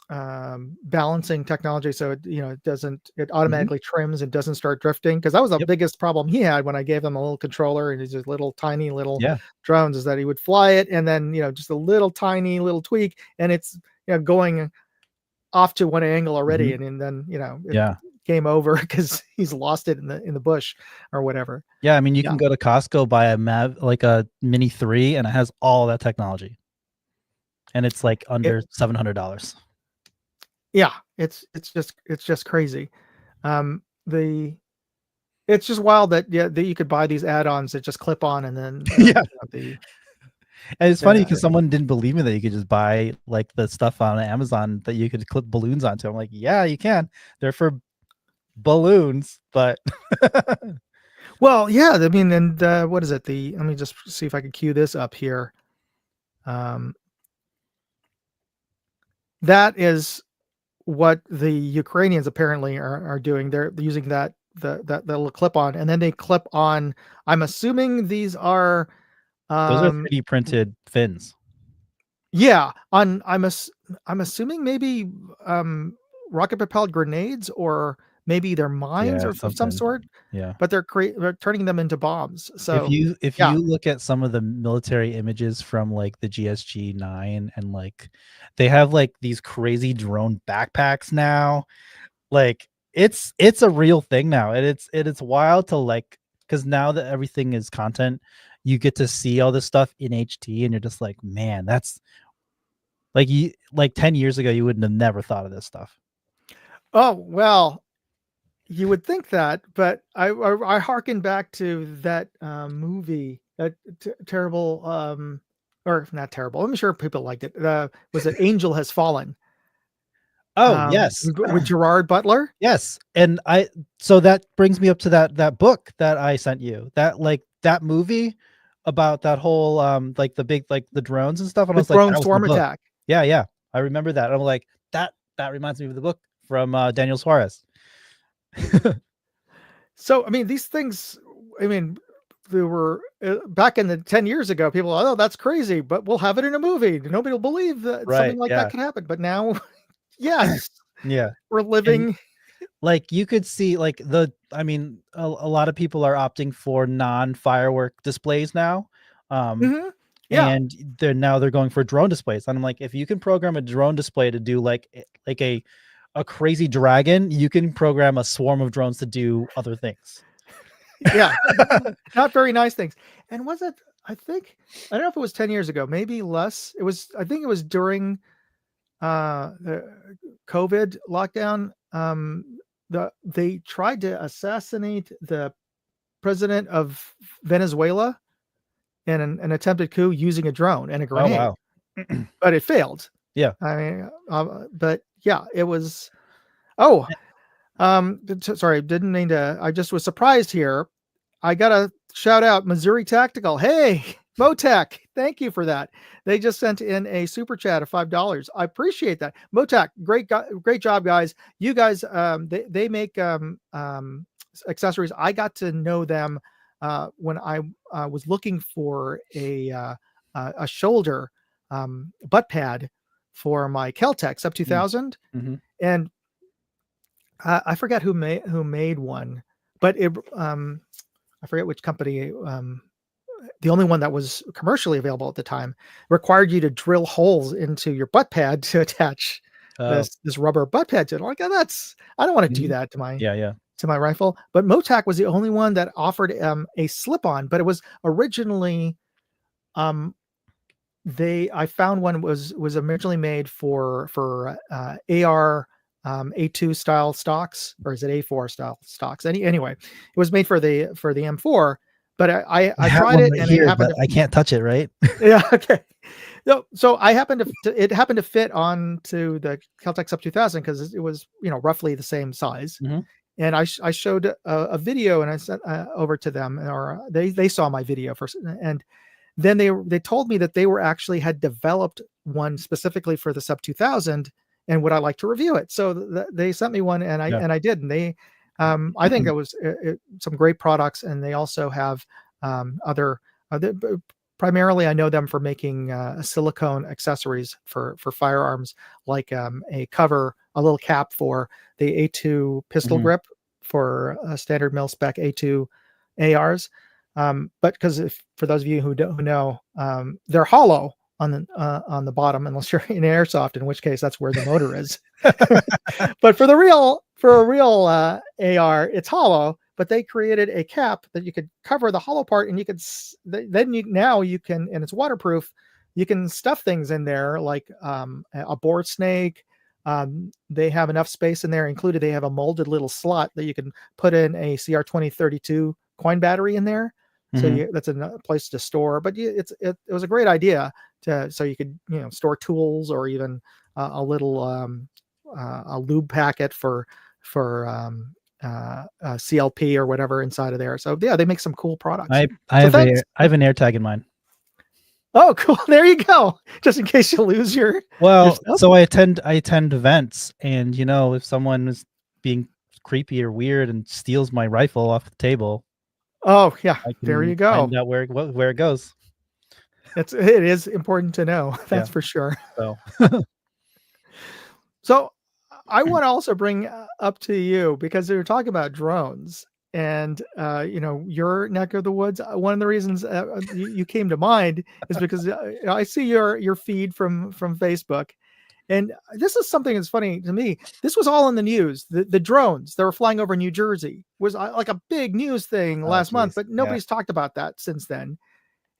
Speaker 1: balancing technology, so it
Speaker 2: Mhm.
Speaker 1: automatically trims and doesn't start drifting, because that was the
Speaker 2: Yep.
Speaker 1: biggest problem he had when I gave him a little controller and these little tiny little
Speaker 2: Yeah.
Speaker 1: drones, is that he would fly it, and then just a little tiny little tweak, and it's going off to one angle already,
Speaker 2: Mhm.
Speaker 1: and then it
Speaker 2: Yeah.
Speaker 1: game over because he's lost it in the bush or whatever.
Speaker 2: Yeah, I mean, you
Speaker 1: Yeah.
Speaker 2: can go to Costco, buy like a Mini 3, and it has all that technology, and it's like
Speaker 1: It
Speaker 2: under $700.
Speaker 1: Yeah, it's just crazy. The It's just wild that that you could buy these add-ons that just clip on, and then
Speaker 2: Yeah,
Speaker 1: the
Speaker 2: and it's funny because
Speaker 1: the
Speaker 2: someone didn't believe me that you could just buy like the stuff on Amazon that you could clip balloons onto. I'm like, yeah, you can. They're for balloons, but
Speaker 1: well, yeah, I mean, and what is it? Let me just see if I can cue this up here. Um, that is what the Ukrainians apparently are doing. They're using that little clip on, and then they clip on. I'm assuming these are
Speaker 2: those are
Speaker 1: um
Speaker 2: 3D printed fins.
Speaker 1: yeah, on I'm assuming maybe um rocket propelled grenades, or maybe they're mines
Speaker 2: Yeah,
Speaker 1: or of some
Speaker 2: something.
Speaker 1: sort,
Speaker 2: Yeah.
Speaker 1: but they're turning them into bombs.
Speaker 2: If
Speaker 1: So yeah,
Speaker 2: you look at some of the military images from like the GSG-9, and like they have like these crazy drone backpacks now, like it's a real thing now, and it's wild to like, because now that everything is content, you get to see all this stuff in HD, and you're just like, man, that's like, you like 10 years ago you wouldn't have never thought of this stuff.
Speaker 1: Oh, well, you would think that, but I harken back to that movie, that terrible, or not terrible. I'm sure people liked it. Was it Angel Has Fallen?
Speaker 2: Oh yes.
Speaker 1: With Gerard Butler.
Speaker 2: Yes, and I so that brings me up to that book that I sent you. That like that movie about that whole like the big like the drones and stuff, and I
Speaker 1: The
Speaker 2: was like,
Speaker 1: drone
Speaker 2: that was in the
Speaker 1: storm
Speaker 2: book.
Speaker 1: attack.
Speaker 2: Yeah, yeah. I remember that. I'm like, that reminds me of the book from Daniel Suarez.
Speaker 1: So, I mean, these things, I mean, they were back in the 10 years ago, people, oh, that's crazy, but we'll have it in a movie. Nobody will believe that something
Speaker 2: Right.
Speaker 1: like that
Speaker 2: Yeah.
Speaker 1: could happen. But now, yes,
Speaker 2: Yeah.
Speaker 1: we're
Speaker 2: And
Speaker 1: living.
Speaker 2: like you could see like I mean, a lot of people are opting for non-firework displays now.
Speaker 1: Mhm. Yeah.
Speaker 2: And they're going for drone displays. And I'm like, if you can program a drone display to do like a crazy dragon, you can program a swarm of drones to do other things.
Speaker 1: Yeah. Not very nice things. And was it, I don't know if it was 10 years ago, maybe less. I think it was during the COVID lockdown. They tried to assassinate the president of Venezuela in an attempted coup using a drone and a
Speaker 2: Oh
Speaker 1: grenade,
Speaker 2: wow.
Speaker 1: but it failed.
Speaker 2: Yeah.
Speaker 1: I mean, but yeah, it was. Oh, sorry, didn't mean to. I just was surprised here. I got to shout out Missouri Tactical. Hey, Motec, thank you for that. They just sent in a super chat of $5. I appreciate that. Motec, great job, guys. You guys, they make accessories. I got to know them when I was looking for a shoulder butt pad for my Keltec Sub 2000,
Speaker 2: Mm-hmm.
Speaker 1: and I forget who made one, but I forget which company. The only one that was commercially available at the time required you to drill holes into your butt pad to attach
Speaker 2: Oh.
Speaker 1: this rubber butt pad to it. Like, oh, I don't want to do
Speaker 2: Mhm.
Speaker 1: that
Speaker 2: Yeah, yeah.
Speaker 1: to my rifle. But Motac was the only one that offered a slip-on, but it was originally um, I found one was originally made for AR A2 style stocks, or is it A4 style stocks? Anyway, it was made for the M4, but
Speaker 2: I
Speaker 1: I
Speaker 2: have
Speaker 1: tried
Speaker 2: one
Speaker 1: it
Speaker 2: right
Speaker 1: and it
Speaker 2: here,
Speaker 1: happened
Speaker 2: but
Speaker 1: to
Speaker 2: I can't touch it, right?
Speaker 1: yeah, okay. So I happened it happened to fit onto the Caltech Sub 2000 because it was, roughly the same size.
Speaker 2: Mhm.
Speaker 1: And I showed a video and I sent over to them, or they saw my video first, and then they told me that they were actually had developed one specifically for the Sub 2000, and would I like to review it? So they sent me one, and
Speaker 2: Yeah.
Speaker 1: I did, and they I think it was some great products, and they also have other primarily I know them for making silicone accessories for firearms, like a cover, a little cap for the A2 pistol
Speaker 2: Mhm.
Speaker 1: grip for standard mil spec A2 ARs. But because for those of you who know, they're hollow on the bottom, unless you're in airsoft, in which case that's where the motor is. But for a real AR, it's hollow. But they created a cap that you could cover the hollow part, and you could then now you can, and it's waterproof. You can stuff things in there like a board snake. They have enough space in there. Included, they have a molded little slot that you can put in a CR2032 coin battery in there. So
Speaker 2: Mhm.
Speaker 1: that's a place to store. But it was a great idea so you could store tools, or even a little a lube packet for CLP or whatever inside of there. So yeah, they make some cool products. So thanks.
Speaker 2: I have an air tag in mine.
Speaker 1: Oh, cool. There you go. Just in case you lose your
Speaker 2: Well,
Speaker 1: stuff.
Speaker 2: so I attend events, and if someone is being creepy or weird and steals my rifle off the table,
Speaker 1: Oh yeah,
Speaker 2: I
Speaker 1: there you
Speaker 2: can
Speaker 1: go.
Speaker 2: find out where it goes.
Speaker 1: It is important to know.
Speaker 2: Yeah.
Speaker 1: That's for sure.
Speaker 2: So
Speaker 1: So I want to also bring up to you, because we were talking about drones, and your neck of the woods. One of the reasons you came to mind is because I see your feed from Facebook, And this is something that's funny to me. This was all in the news. The drones that were flying over New Jersey was like a big news thing
Speaker 2: Oh,
Speaker 1: last month,
Speaker 2: geez.
Speaker 1: but
Speaker 2: Yeah.
Speaker 1: nobody's talked about that since then.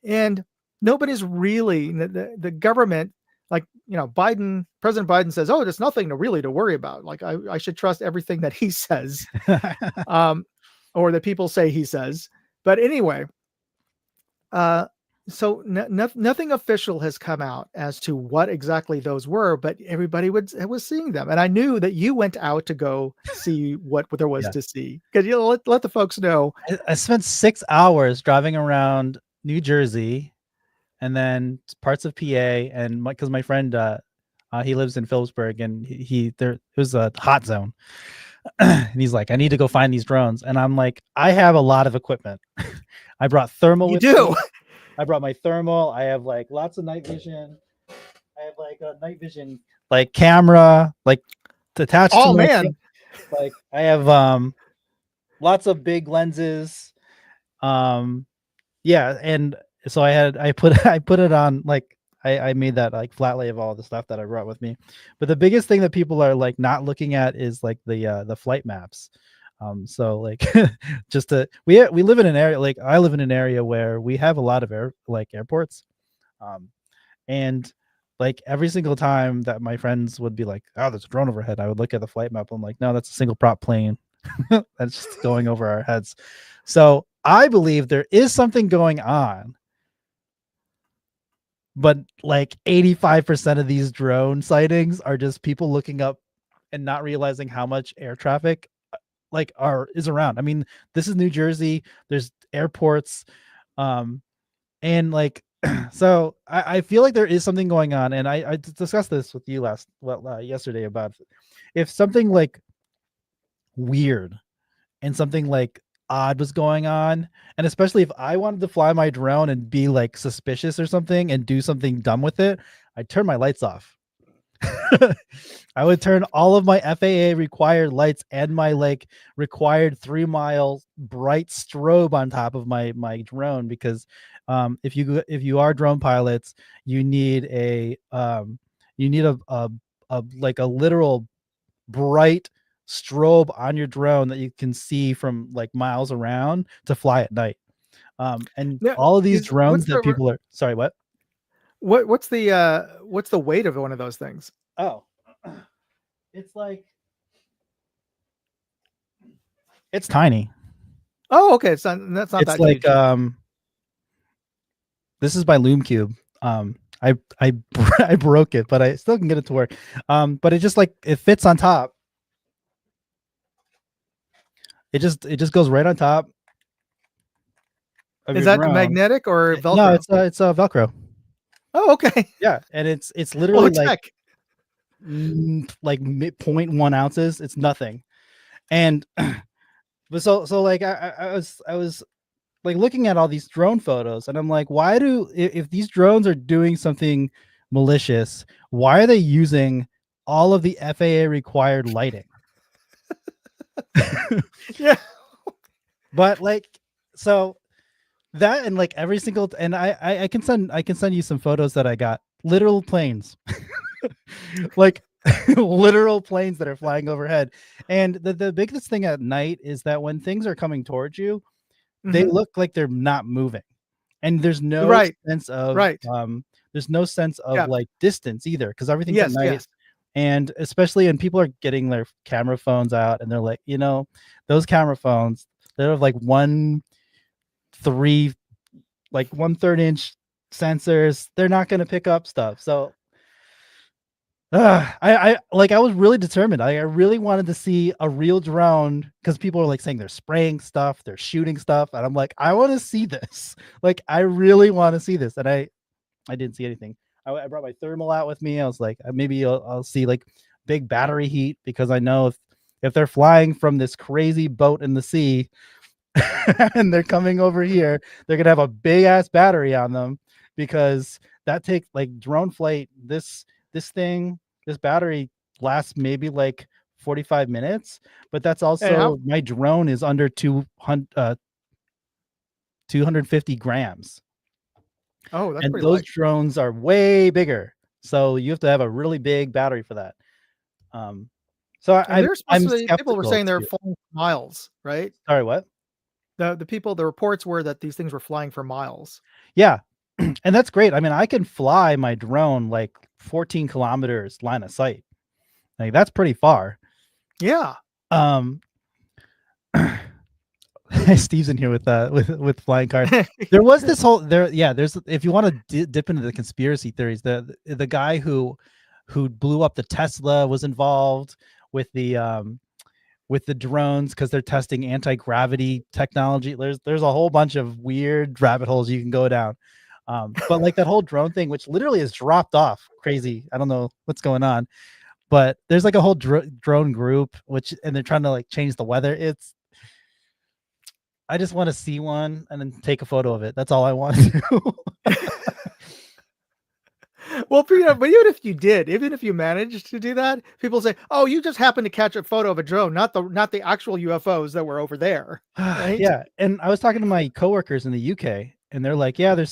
Speaker 1: And nobody's really the government, like, President Biden says, oh, there's nothing to worry about. Like, I should trust everything that he says, um, or that people say he says. But anyway, uh, so nothing official has come out as to what exactly those were, but everybody was seeing them, and I knew that you went out to go see what there was
Speaker 2: Yeah.
Speaker 1: to see, because let the folks know.
Speaker 2: I spent 6 hours driving around New Jersey and then parts of PA, and because my friend he lives in Phillipsburg, and he there it was a hot zone. And he's like, I need to go find these drones, and I'm like, I have a lot of equipment. I brought thermal
Speaker 1: You
Speaker 2: with
Speaker 1: do.
Speaker 2: me. I brought my thermal. I have like lots of night vision. I have like a night vision like camera like attached to
Speaker 1: Oh
Speaker 2: my
Speaker 1: man.
Speaker 2: like I have lots of big lenses. Yeah, and so I put it on like I made that like flat lay of all the stuff that I brought with me. But the biggest thing that people are like not looking at is like the flight maps. So like just to we live in an area, like I live in an area where we have a lot of airports. Um and like every single time that my friends would be like, oh, there's a drone overhead, I would look at the flight map. I'm like, no, that's a single prop plane that's just going over our heads. So I believe there is something going on, but like 85% of these drone sightings are just people looking up and not realizing how much air traffic is around. I mean, this is New Jersey. There's airports, and like so I feel like there is something going on, and I discussed this with you yesterday about if something like weird and something like odd was going on, and especially if I wanted to fly my drone and be like suspicious or something and do something dumb with it, I'd turn my lights off. I would turn all of my FAA required lights and my like required 3 mile bright strobe on top of my drone, because if you are drone pilots, you need a like a literal bright strobe on your drone that you can see from like miles around to fly at night. And
Speaker 1: Now,
Speaker 2: all of these
Speaker 1: is
Speaker 2: drones that people are sorry, what?
Speaker 1: what's the weight of one of those things?
Speaker 2: Oh, it's like it's tiny.
Speaker 1: Oh, okay. That's not
Speaker 2: It's
Speaker 1: that
Speaker 2: like
Speaker 1: huge.
Speaker 2: this is by Loom Cube. I I broke it, but I still can get it to work. But it just like it fits on top. It just goes right on top of
Speaker 1: Is
Speaker 2: your
Speaker 1: that
Speaker 2: drone.
Speaker 1: magnetic or
Speaker 2: No,
Speaker 1: Velcro?
Speaker 2: it's a Velcro.
Speaker 1: Oh, okay.
Speaker 2: Yeah, and it's
Speaker 1: Low
Speaker 2: literally like
Speaker 1: tech.
Speaker 2: like 0.1 ounces. It's nothing. And but so like I was like looking at all these drone photos, and I'm like, why do if these drones are doing something malicious, why are they using all of the FAA required lighting?
Speaker 1: Yeah.
Speaker 2: But like so that, and like every single and I can send you some photos that I got, literal planes. Like literal planes that are flying overhead. And the biggest thing at night is that when things are coming towards you, they
Speaker 1: Hmm.
Speaker 2: look like they're not moving, and
Speaker 1: Right. Right.
Speaker 2: there's no sense of
Speaker 1: Yeah.
Speaker 2: like distance either, because everything's at
Speaker 1: Yes.
Speaker 2: night.
Speaker 1: Yes.
Speaker 2: And especially when people are getting their camera phones out, and they're like, those camera phones, they're like 1/3 like 1/3 inch sensors, they're not going to pick up stuff. So I was really determined. I really wanted to see a real drone, because people are like saying they're spraying stuff, they're shooting stuff, and I'm like, I want to see this. Like, I really want to see this, and I didn't see anything. I brought my thermal out with me. I was like, maybe I'll see like big battery heat, because I know if they're flying from this crazy boat in the sea and they're coming over here, they're gonna have a big ass battery on them, because that takes like drone flight. This battery lasts maybe like 45 minutes, but that's
Speaker 1: And how?
Speaker 2: also my drone is under 250 grams,
Speaker 1: Oh, that's
Speaker 2: and
Speaker 1: pretty
Speaker 2: those
Speaker 1: light.
Speaker 2: drones are way bigger. So you have to have a really big battery for that. Um, so
Speaker 1: And they're supposed
Speaker 2: I'm
Speaker 1: to be, people were
Speaker 2: skeptical
Speaker 1: saying they're
Speaker 2: too.
Speaker 1: flying for miles, right?
Speaker 2: Sorry, what?
Speaker 1: The reports were that these things were flying for miles.
Speaker 2: Yeah, and that's great. I mean, I can fly my drone like 14 kilometers line of sight. Like that's pretty far.
Speaker 1: Yeah.
Speaker 2: Um, Steve's in here with flying cars. There was this whole there. Yeah, there's if you want to dip into the conspiracy theories, the guy who blew up the Tesla was involved with the drones because they're testing anti-gravity technology. There's a whole bunch of weird rabbit holes you can go down. But like that whole drone thing, which literally is dropped off crazy. I don't know what's going on, but there's like a whole drone group, and they're trying to like change the weather. I just want to see one and then take a photo of it. That's all I want to do.
Speaker 1: Well, but even if you did, even if you managed to do that, people say, "Oh, you just happened to catch a photo of a drone, not the actual UFOs that were over there." Right?
Speaker 2: Yeah, and I was talking to my coworkers in the UK, and they're like, "Yeah, there's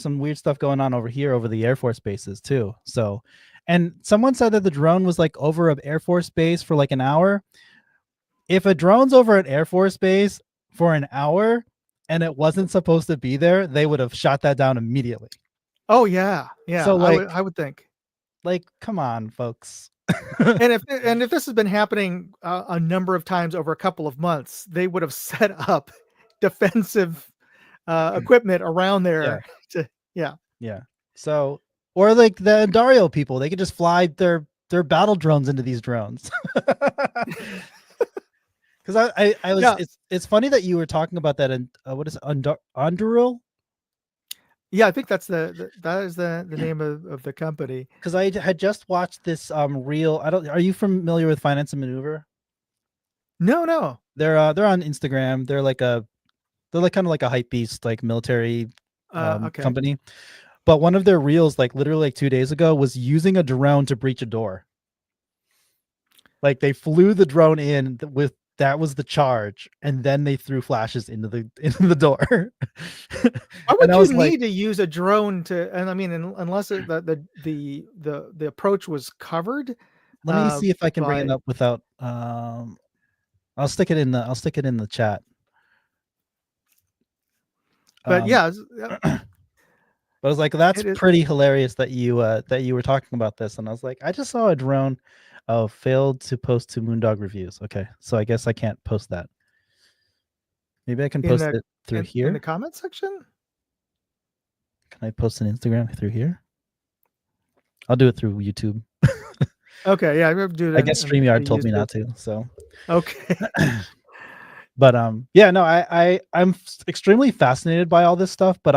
Speaker 2: some weird stuff going on over here over the Air Force bases too." So, and someone said that the drone was like over an Air Force base for like an hour. If a drone's over an Air Force base for an hour and it wasn't supposed to be there, they would have shot that down immediately.
Speaker 1: Oh yeah, yeah.
Speaker 2: So
Speaker 1: I would think.
Speaker 2: come on, folks.
Speaker 1: And if this has been happening a number of times over a couple of months, they would have set up defensive equipment around
Speaker 2: Yeah,
Speaker 1: there. Yeah.
Speaker 2: yeah. So, or like the Dario people, they could just fly their battle drones into these drones. Because I was
Speaker 1: Yeah.
Speaker 2: it's funny that you were talking about that in what is it, Underil?
Speaker 1: Yeah, I think that is the name of the company.
Speaker 2: Because I had just watched this reel. I don't. Are you familiar with Finance and Maneuver?
Speaker 1: No, no.
Speaker 2: They're on Instagram. They're like kind of like a hype beast, like military
Speaker 1: Okay.
Speaker 2: company. But one of their reels, like literally like 2 days ago, was using a drone to breach a door. Like they flew the drone in with that was the charge, and then they threw flashes into the door.
Speaker 1: Why
Speaker 2: And
Speaker 1: would
Speaker 2: I
Speaker 1: you
Speaker 2: was like,
Speaker 1: need to use a drone to? And I mean, unless the approach was covered
Speaker 2: let me see if I can bring it
Speaker 1: by.
Speaker 2: up without. I'll stick it in the chat.
Speaker 1: But
Speaker 2: Um,
Speaker 1: yeah,
Speaker 2: but I was like, that's
Speaker 1: it is
Speaker 2: pretty hilarious that you were talking about this, and I was like, I just saw a drone. Oh, failed to post to Moondog reviews. Okay, so I guess I can't post that. Maybe I can
Speaker 1: in
Speaker 2: post
Speaker 1: the
Speaker 2: it through
Speaker 1: in the
Speaker 2: here.
Speaker 1: comment section.
Speaker 2: Can I post an Instagram through here? I'll do it through YouTube.
Speaker 1: Okay, yeah, I do
Speaker 2: I
Speaker 1: it
Speaker 2: guess
Speaker 1: in
Speaker 2: StreamYard
Speaker 1: the
Speaker 2: told me
Speaker 1: YouTube.
Speaker 2: not to. So,
Speaker 1: Okay.
Speaker 2: but yeah, no, I'm extremely fascinated by all this stuff, but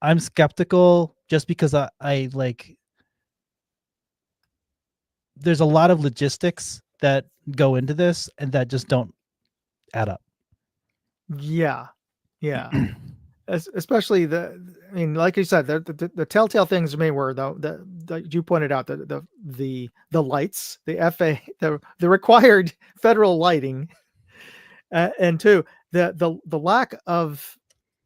Speaker 2: I'm skeptical just because I like there's a lot of logistics that go into this and that just don't add up.
Speaker 1: Yeah, yeah. Especially I mean, like you said, the telltale things to me were the you pointed out the lights, the FA, the required federal lighting, and two, the lack of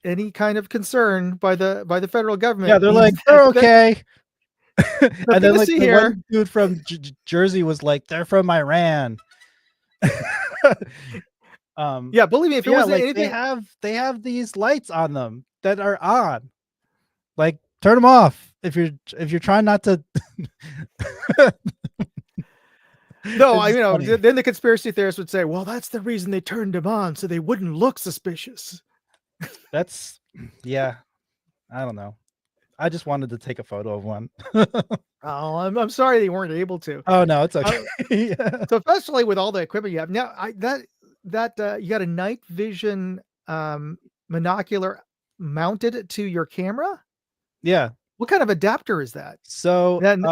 Speaker 1: any kind of concern by the federal
Speaker 2: Yeah,
Speaker 1: government
Speaker 2: they're
Speaker 1: means
Speaker 2: like, they're
Speaker 1: that
Speaker 2: okay. And
Speaker 1: nothing
Speaker 2: then
Speaker 1: to
Speaker 2: like
Speaker 1: see
Speaker 2: the
Speaker 1: here.
Speaker 2: one dude from Jersey was like, they're from Iran.
Speaker 1: Yeah, believe me, if it
Speaker 2: Yeah,
Speaker 1: wasn't
Speaker 2: like
Speaker 1: anything.
Speaker 2: they have these lights on them that are on. Like turn them off if you're trying not to.
Speaker 1: No,
Speaker 2: It's funny.
Speaker 1: then the conspiracy theorists would say, well, that's the reason they turned him on, so they wouldn't look suspicious.
Speaker 2: That's yeah. I don't know. I just wanted to take a photo of one.
Speaker 1: Oh, I'm sorry they weren't able to.
Speaker 2: Oh no, it's okay.
Speaker 1: Uh,
Speaker 2: Yeah.
Speaker 1: so especially with all the equipment you have now, you got a night vision monocular mounted to your camera.
Speaker 2: Yeah.
Speaker 1: What kind of adapter is that?
Speaker 2: So
Speaker 1: Then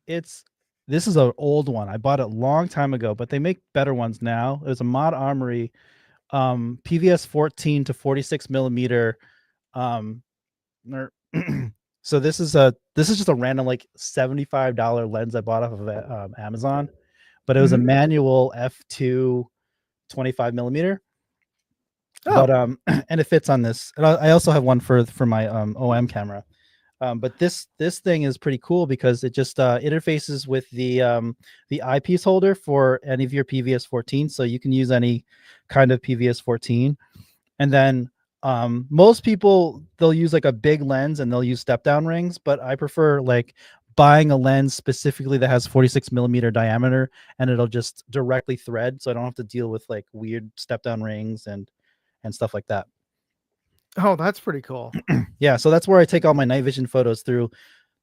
Speaker 2: it's this is an old one. I bought it a long time ago, but they make better ones now. It was a Mod Armory PVS 14 to 46 millimeter. Ner- so this is just a random like $75 lens I bought off of Amazon, but it was a
Speaker 1: mhm.
Speaker 2: manual f2 25 millimeter. But
Speaker 1: Oh,
Speaker 2: and it fits on this. And I also have one for my OM camera. But this thing is pretty cool because it just interfaces with the eyepiece holder for any of your PVS 14, so you can use any kind of PVS 14. And then most people, they'll use like a big lens and they'll use step down rings, but I prefer like buying a lens specifically that has 46 millimeter diameter, and it'll just directly thread, so I don't have to deal with like weird step down rings and stuff like that.
Speaker 1: Oh, that's pretty cool.
Speaker 2: Yeah, so that's where I take all my night vision photos through.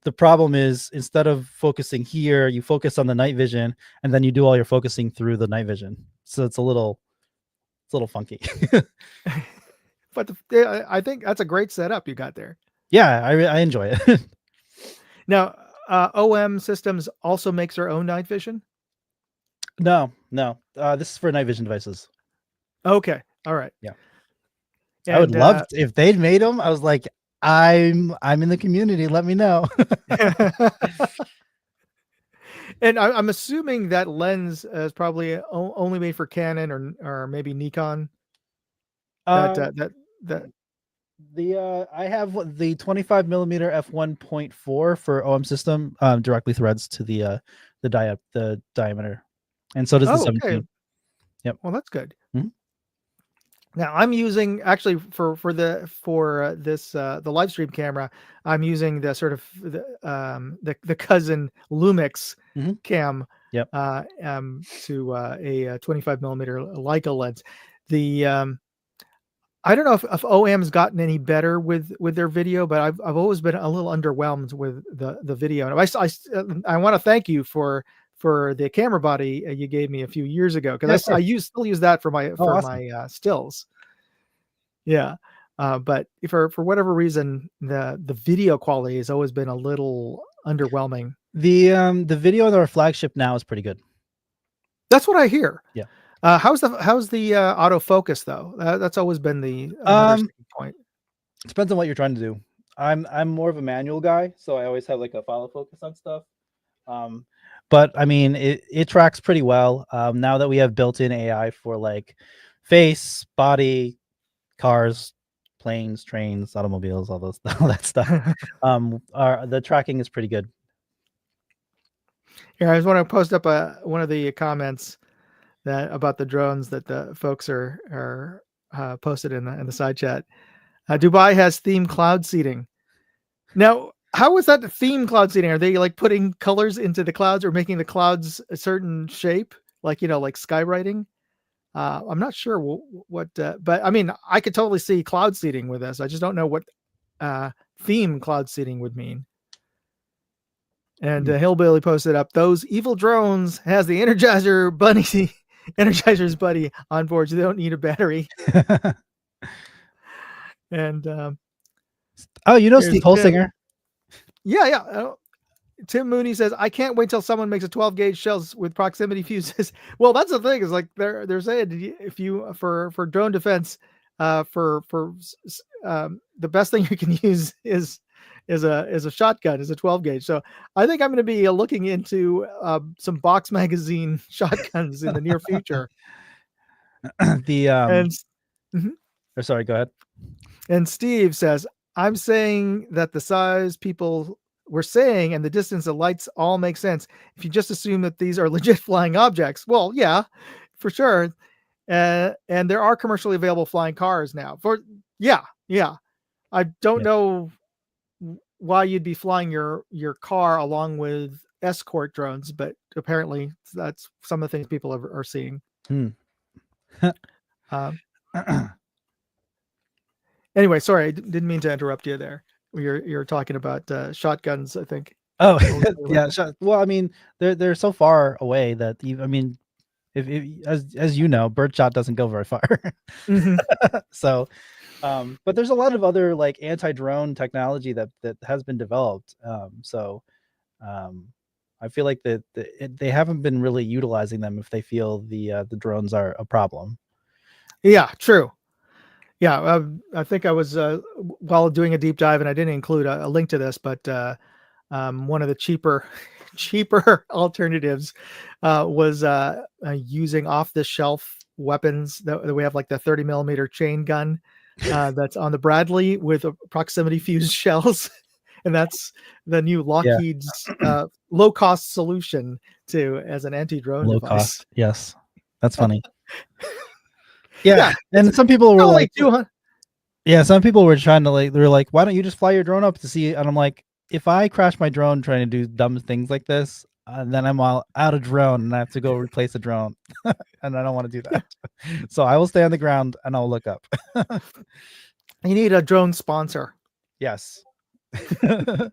Speaker 2: The problem is, instead of focusing here, you focus on the night vision, and then you do all your focusing through the night vision. So it's a little funky.
Speaker 1: But I think that's a great setup you got there.
Speaker 2: Yeah, I enjoy it.
Speaker 1: Now, OM Systems also makes their own night vision.
Speaker 2: No, this is for night vision devices.
Speaker 1: Okay, all right.
Speaker 2: Yeah,
Speaker 1: And
Speaker 2: I would love if they'd made them. I was like, I'm in the community. Let me know.
Speaker 1: and I'm assuming that lens is probably only made for Canon or maybe Nikon. That
Speaker 2: I have the 25 millimeter f1.4 for OM system directly threads to the diameter, and so does the 17.
Speaker 1: Okay.
Speaker 2: Yep.
Speaker 1: Well, that's good.
Speaker 2: Mm-hmm.
Speaker 1: Now I'm using actually for this the live stream camera. I'm using the sort of the cousin Lumix
Speaker 2: Mm-hmm.
Speaker 1: cam.
Speaker 2: Yep.
Speaker 1: To a 25 millimeter Leica lens. The I don't know if OM's gotten any better with their video, but I've always been a little underwhelmed with the video. And I want to thank you for the camera body you gave me a few years ago, because I still use that for my
Speaker 2: Awesome.
Speaker 1: my stills. Yeah, but for whatever reason, the video quality has always been a little underwhelming.
Speaker 2: The video on our flagship now is pretty good.
Speaker 1: That's what I hear.
Speaker 2: Yeah.
Speaker 1: How's the autofocus though? That's always been another sticking point.
Speaker 2: Depends on what you're trying to do. I'm more of a manual guy, so I always have like a follow focus on stuff. But I mean, it tracks pretty well. Now that we have built-in AI for like face, body, cars, planes, trains, automobiles, all that stuff. The tracking is pretty good.
Speaker 1: Here, I just want to post up one of the comments that about the drones that the folks are posted in the side chat. Dubai has theme cloud seeding. Now, how is that theme cloud seeding? Are they like putting colors into the clouds or making the clouds a certain shape, like like skywriting? I'm not sure what but I mean, I could totally see cloud seeding with this. I just don't know what theme cloud seeding would mean. And Hillbilly posted up, those evil drones has the Energizer Bunny, Energizer's buddy on board. So they don't need a battery. And
Speaker 2: Steve Holsinger.
Speaker 1: Yeah. Tim Mooney says, I can't wait till someone makes a 12 gauge shells with proximity fuses. Well, that's the thing, is like they're saying, if you for drone defense, for the best thing you can use is a shotgun, is a 12 gauge. So I think I'm going to be looking into some box magazine shotguns in the near future.
Speaker 2: Sorry, go ahead.
Speaker 1: And Steve says, I'm saying that the size people were saying and the distance of lights all make sense if you just assume that these are legit flying objects. Well, yeah, for sure. And there are commercially available flying cars now. Yeah. I don't know why you'd be flying your car along with escort drones, but apparently that's some of the things people are seeing. Anyway, sorry, I didn't mean to interrupt you there. You're talking about shotguns, I think.
Speaker 2: Oh, yeah. Well, I mean, they're so far away that I mean, if as you know, birdshot doesn't go very far.
Speaker 1: Mm-hmm.
Speaker 2: So, but there's a lot of other like anti-drone technology that has been developed. I feel like they haven't been really utilizing them if they feel the drones are a problem.
Speaker 1: Yeah, true. Yeah, I think I was while doing a deep dive, and I didn't include a link to this, but one of the cheaper alternatives was using off-the-shelf weapons that we have, like the 30 millimeter chain gun that's on the Bradley with proximity fused shells, and that's the new
Speaker 2: Yeah,
Speaker 1: Lockheed's low cost solution to as an anti drone
Speaker 2: low
Speaker 1: device.
Speaker 2: cost. Yes, that's funny. Yeah,
Speaker 1: Yeah,
Speaker 2: and some people
Speaker 1: it's
Speaker 2: were
Speaker 1: only
Speaker 2: like,
Speaker 1: 200.
Speaker 2: yeah, some people were trying to like, they were like, why don't you just fly your drone up to see? And I'm like, if I crash my drone trying to do dumb things like this, then I'm all out of drone and I have to go replace the drone, and I don't want to do
Speaker 1: Yeah,
Speaker 2: that. So I will stay on the ground and I'll look up.
Speaker 1: you need a drone sponsor.
Speaker 2: Yes, because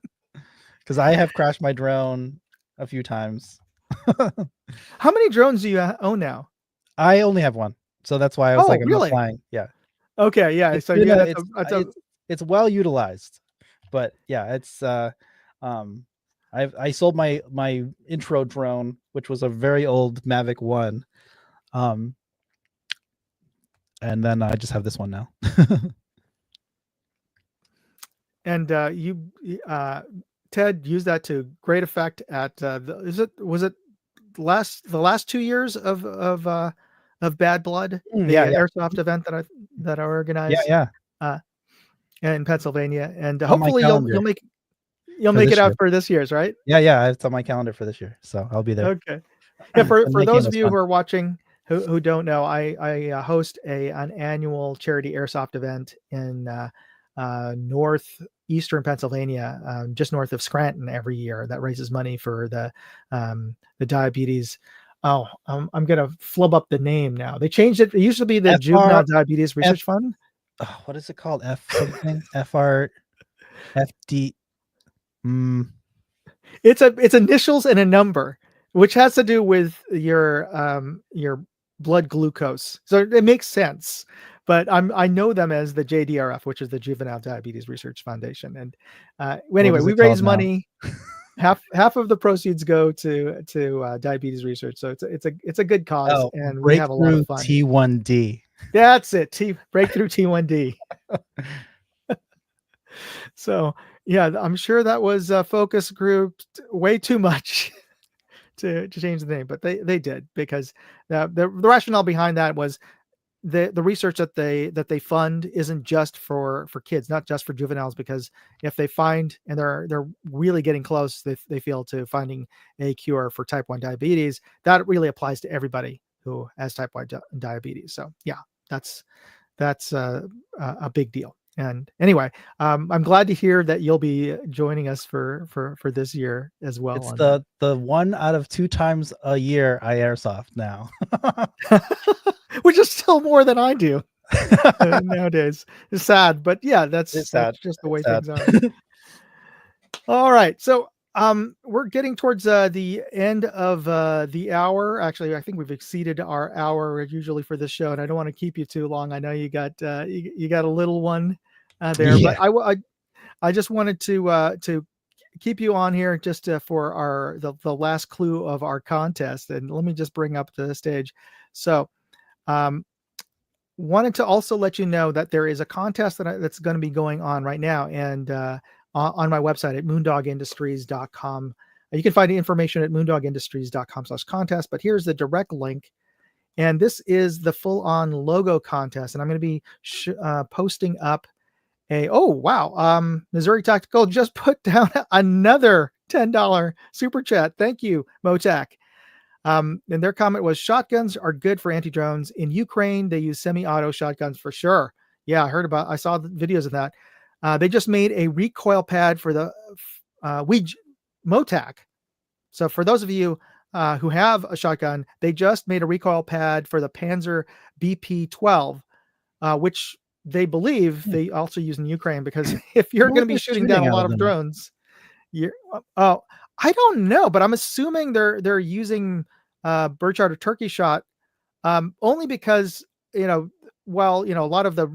Speaker 2: I have crashed my drone a few times.
Speaker 1: How many drones do you own now?
Speaker 2: I only have one, so that's why I was
Speaker 1: Oh,
Speaker 2: like, I'm not
Speaker 1: really?
Speaker 2: flying. Yeah,
Speaker 1: Okay, yeah.
Speaker 2: it's
Speaker 1: So
Speaker 2: been
Speaker 1: yeah,
Speaker 2: a
Speaker 1: that's a
Speaker 2: it's well utilized, but yeah, it's um I sold my intro drone, which was a very old Mavic 1, um and then I just have this one now.
Speaker 1: and Ted used that to great effect at was it the last 2 years of Bad Blood, the
Speaker 2: Yeah, yeah,
Speaker 1: airsoft event that I
Speaker 2: yeah,
Speaker 1: organized
Speaker 2: yeah.
Speaker 1: uh, in Pennsylvania, and
Speaker 2: On my
Speaker 1: hopefully
Speaker 2: calendar
Speaker 1: you'll
Speaker 2: for
Speaker 1: make it
Speaker 2: this
Speaker 1: out
Speaker 2: year.
Speaker 1: for this year's, right?
Speaker 2: Yeah, yeah, it's on my calendar for this year, so I'll be there.
Speaker 1: Okay. Yeah,
Speaker 2: And
Speaker 1: for
Speaker 2: hiking
Speaker 1: those of
Speaker 2: was
Speaker 1: you
Speaker 2: fun.
Speaker 1: who are watching who don't know, I host an annual charity airsoft event in northeastern Pennsylvania, just north of Scranton every year. That raises money for the diabetes. Oh, I'm gonna flub up the name now. They changed it. It used to be the
Speaker 2: FR
Speaker 1: Juvenile Diabetes
Speaker 2: F
Speaker 1: Research Fund.
Speaker 2: what is it called? F something? FR FD. Mm,
Speaker 1: It's initials and a number, which has to do with your blood glucose. So it makes sense. But I know them as the JDRF, which is the Juvenile Diabetes Research Foundation. And
Speaker 2: what
Speaker 1: anyway,
Speaker 2: is
Speaker 1: we
Speaker 2: it called
Speaker 1: raise
Speaker 2: now?
Speaker 1: money. Half of the proceeds go to diabetes research. So it's a good cause,
Speaker 2: Oh,
Speaker 1: and we have a lot of
Speaker 2: Breakthrough
Speaker 1: fun.
Speaker 2: T1D.
Speaker 1: That's it. Breakthrough T1D. So yeah, I'm sure that was focus group way too much to change the name, but they did, because the rationale behind that was the research that they fund isn't just for kids, not just for juveniles, because if they find, and they're really getting close, they feel, to finding a cure for type 1 diabetes, that really applies to everybody who has type 1 diabetes. So yeah, that's a big deal. And anyway, I'm glad to hear that you'll be joining us for this year as well
Speaker 2: It's
Speaker 1: on that.
Speaker 2: the 1 out of 2 times a year I airsoft now.
Speaker 1: Which is still more than I do nowadays. It's sad, but yeah,
Speaker 2: It's
Speaker 1: that's
Speaker 2: sad.
Speaker 1: just the way
Speaker 2: It's sad.
Speaker 1: things are. All right, so we're getting towards the end of the hour. Actually, I think we've exceeded our hour usually for this show, and I don't want to keep you too long. I know you got you got a little one there, but
Speaker 2: Yeah.
Speaker 1: I just wanted to keep you on here just for the last clue of our contest. And let me just bring up the stage. So um, wanted to also let you know that there is a contest that's going to be going on right now, and on my website at moondogindustries.com. You can find the information at moondogindustries.com/contest, but here's the direct link. And this is the full-on logo contest, and I'm going to be posting up oh wow, Missouri Tactical just put down another $10 super chat. Thank you, Motac. And their comment was, shotguns are good for anti-drones. In Ukraine, they use semi-auto shotguns for sure. Yeah, I saw the videos of that. They just made a recoil pad for the Motac. So for those of you who have a shotgun, they just made a recoil pad for the Panzer BP-12, which they believe they also use in Ukraine, because if you're
Speaker 2: What
Speaker 1: going
Speaker 2: are
Speaker 1: to be
Speaker 2: they
Speaker 1: shooting down
Speaker 2: shooting
Speaker 1: a
Speaker 2: out
Speaker 1: lot
Speaker 2: of
Speaker 1: of
Speaker 2: them?
Speaker 1: drones, you're oh, I don't know, but I'm assuming they're using Birchard or Turkey shot, only because, while a lot of the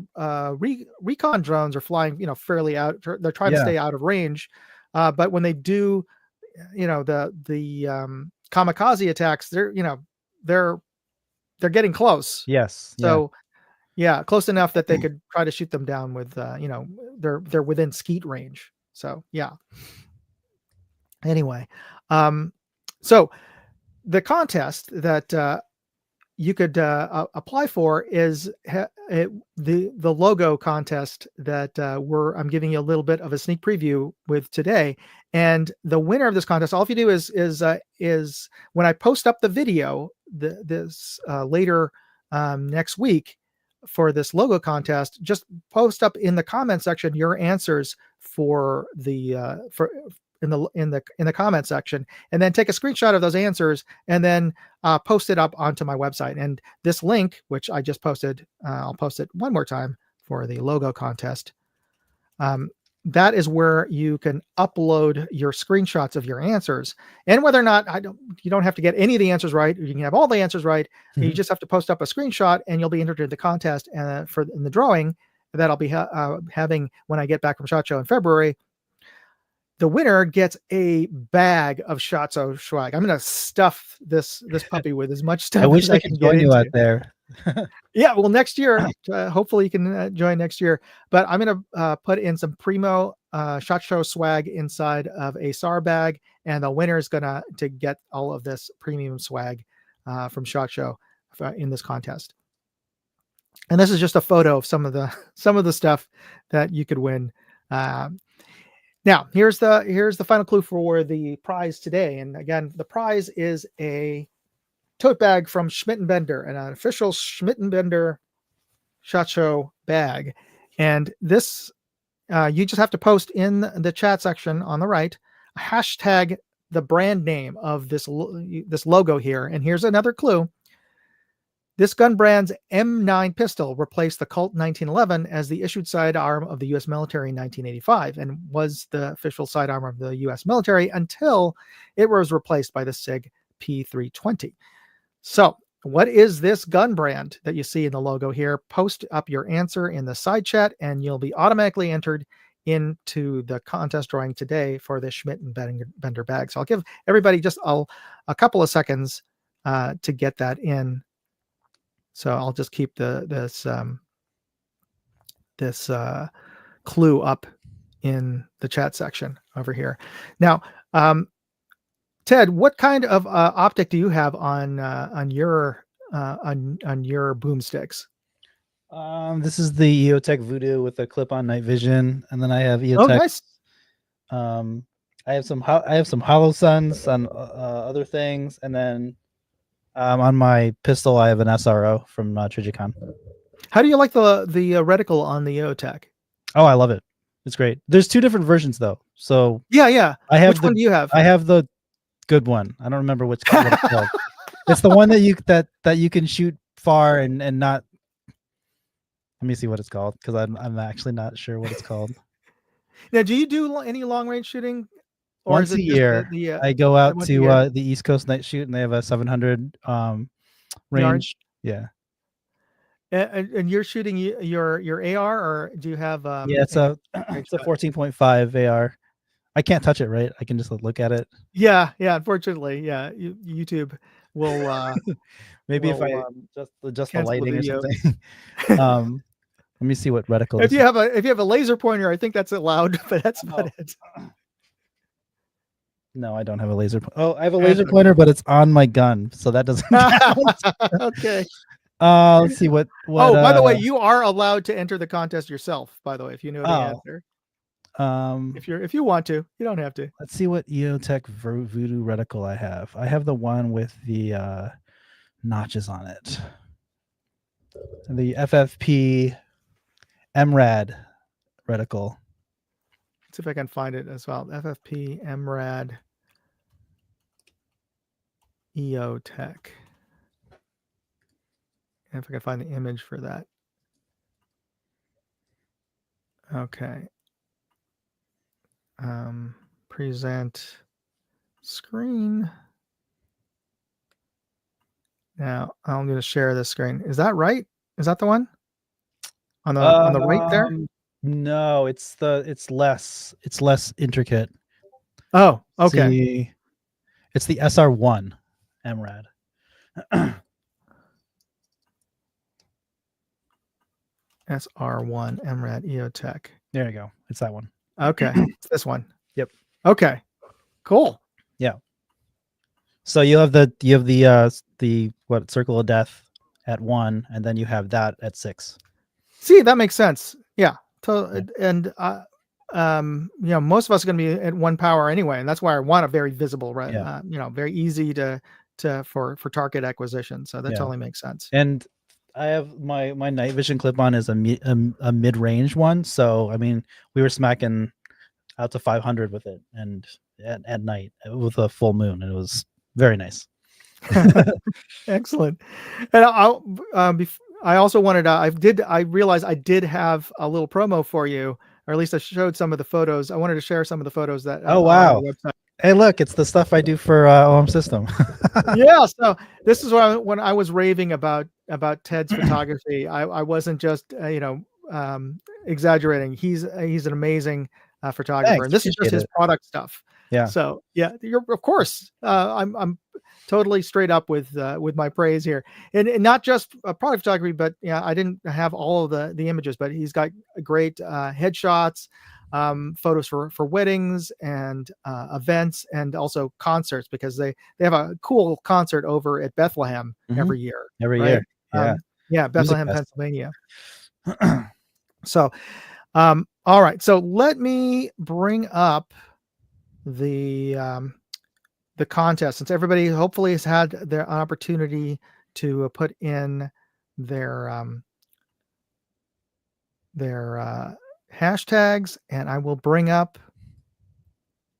Speaker 1: recon drones are flying, fairly out. They're trying to
Speaker 2: Yeah.
Speaker 1: stay out of range, but when they do, the kamikaze attacks, they're they're getting close.
Speaker 2: Yes. Yeah.
Speaker 1: So yeah, close enough that they could try to shoot them down with, they're within skeet range. So yeah. Anyway, so the contest that you could apply for is the logo contest that I'm giving you a little bit of a sneak preview with today. And the winner of this contest, all you do is when I post up the video this later next week for this logo contest, just post up in the comment section your answers for the for in the comment section, and then take a screenshot of those answers, and then post it up onto my website. And this link, which I just posted, I'll post it one more time for the logo contest. That is where you can upload your screenshots of your answers. And whether or not you don't have to get any of the answers right, you can have all the answers right. Mm-hmm. You just have to post up a screenshot, and you'll be entered in the contest in the drawing that I'll be having when I get back from SHOT Show in February. The winner gets a bag of SHOT Show swag. I'm going to stuff this puppy with as much stuff.
Speaker 2: I wish I
Speaker 1: can
Speaker 2: join you out there.
Speaker 1: Yeah, well, next year, hopefully you can join next year. But I'm going to put in some primo SHOT Show swag inside of a SAR bag, and the winner is going to get all of this premium swag from SHOT Show in this contest. And this is just a photo of some of the stuff that you could win. Now, here's the final clue for the prize today. And again, the prize is a tote bag from Schmidt & Bender, an official Schmidt & Bender SHOT Show bag. And this, you just have to post in the chat section on the right, hashtag the brand name of this logo here. And here's another clue. This gun brand's M9 pistol replaced the Colt 1911 as the issued sidearm of the U.S. military in 1985, and was the official sidearm of the U.S. military until it was replaced by the SIG P320. So, what is this gun brand that you see in the logo here? Post up your answer in the side chat, and you'll be automatically entered into the contest drawing today for the Schmidt & Bender bag. So I'll give everybody just a couple of seconds to get that in. So I'll just keep this clue up in the chat section over here. Now, Ted, what kind of optic do you have on your boomsticks?
Speaker 2: This is the EOTech Voodoo with a clip-on night vision, and then I have EOTech.
Speaker 1: Oh, nice.
Speaker 2: I have some Hollow Suns on other things, and then on my pistol I have an SRO from Trijicon.
Speaker 1: How do you like the reticle on the EOTech?
Speaker 2: Oh, I love it. It's great. There's two different versions though. So
Speaker 1: yeah. Which one do you have?
Speaker 2: I have the good one. I don't remember what it's called. It's the one that you can shoot far and not. Let me see what it's called, because I'm actually not sure what it's called.
Speaker 1: Now, do you do any long range shooting?
Speaker 2: Or once a year, I go out to the East Coast night shoot, and they have a 700 range. Yeah.
Speaker 1: And you're shooting your AR, or do you have?
Speaker 2: Yeah, it's a 14.5 AR. I can't touch it, right? I can just look at it.
Speaker 1: Yeah. Unfortunately, yeah. YouTube will
Speaker 2: maybe if I just the lighting or something. Let me see what reticle.
Speaker 1: If you have a laser pointer, I think that's allowed, but that's about it.
Speaker 2: No, I don't have a laser. Oh, I have a laser pointer, but it's on my gun, so that doesn't count.
Speaker 1: Okay.
Speaker 2: Let's see what.
Speaker 1: Oh, by the way, you are allowed to enter the contest yourself. By the way, if you know the answer. If you want to, you don't have to.
Speaker 2: Let's see what EOTech Voodoo reticle I have. I have the one with the notches on it. The FFP MRAD reticle.
Speaker 1: See if I can find it as well. FFP MRAD EOTech. If I can find the image for that. Okay. Present screen. Now I'm going to share this screen. Is that right? Is that the one on the right there?
Speaker 2: No, it's less intricate.
Speaker 1: Oh, okay.
Speaker 2: It's the SR1 MRAD.
Speaker 1: SR1 MRAD EOTech.
Speaker 2: There you go. It's that one.
Speaker 1: Okay. It's this one.
Speaker 2: Yep.
Speaker 1: Okay. Cool.
Speaker 2: Yeah. So you have the what, Circle of Death at 1, and then you have that at 6.
Speaker 1: See, that makes sense. Yeah.
Speaker 2: Yeah.
Speaker 1: And most of us are going to be at 1 power anyway, and that's why I want a very visible,
Speaker 2: Yeah.
Speaker 1: very easy for target acquisition. So that
Speaker 2: Yeah.
Speaker 1: totally makes sense.
Speaker 2: And I have my night vision clip on is a mid range one. So I mean, we were smacking out to 500 with it, and at night with a full moon, and it was very nice.
Speaker 1: Excellent. And I also wanted I realized I did have a little promo for you, or at least I showed some of the photos. I wanted to share some of the photos that
Speaker 2: Oh
Speaker 1: are on
Speaker 2: wow!
Speaker 1: the website.
Speaker 2: Hey, look, it's the stuff I do for OM System.
Speaker 1: Yeah, so this is when I was raving about Ted's photography. I wasn't just exaggerating. He's an amazing photographer,
Speaker 2: Thanks,
Speaker 1: and this is just
Speaker 2: appreciate
Speaker 1: his
Speaker 2: it.
Speaker 1: product stuff.
Speaker 2: Yeah.
Speaker 1: So yeah, you're of course. I'm totally straight up with my praise here, and not just product photography, but yeah, I didn't have all of the images, but he's got great headshots, photos for weddings and events, and also concerts, because they have a cool concert over at Bethlehem every year,
Speaker 2: Every
Speaker 1: right?
Speaker 2: year. Yeah.
Speaker 1: Yeah,
Speaker 2: Music
Speaker 1: Bethlehem,
Speaker 2: fest.
Speaker 1: Pennsylvania. So, all right. So let me bring up the contest, since everybody hopefully has had their opportunity to put in their hashtags, and I will bring up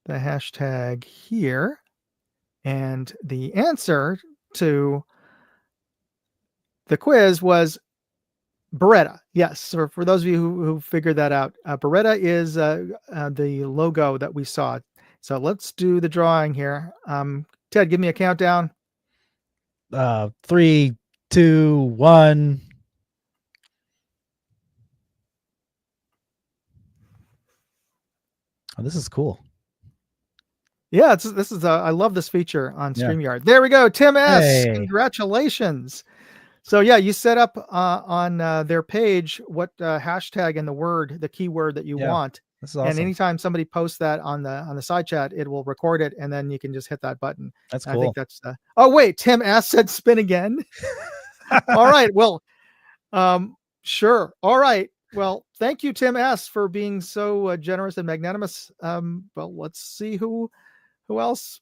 Speaker 1: the hashtag here, and the answer to the quiz was Beretta. Yes, for those of you who figured that out, Beretta is the logo that we saw. So let's do the drawing here. Ted, give me a countdown.
Speaker 2: 3, 2, 1. Oh, this is cool.
Speaker 1: Yeah, this is I love this feature on
Speaker 2: Yeah.
Speaker 1: StreamYard. There we go, Tim S.
Speaker 2: Hey.
Speaker 1: Congratulations. So yeah, you set up on their page what hashtag and the keyword that you
Speaker 2: Yeah.
Speaker 1: want,
Speaker 2: This is
Speaker 1: and
Speaker 2: awesome.
Speaker 1: anytime somebody posts that on the side chat, it will record it, and then you can just hit that button.
Speaker 2: That's
Speaker 1: I think
Speaker 2: cool.
Speaker 1: that's oh wait, Tim S said spin again. All right, well, sure. All right. Well, thank you, Tim S, for being so generous and magnanimous. Well, let's see who else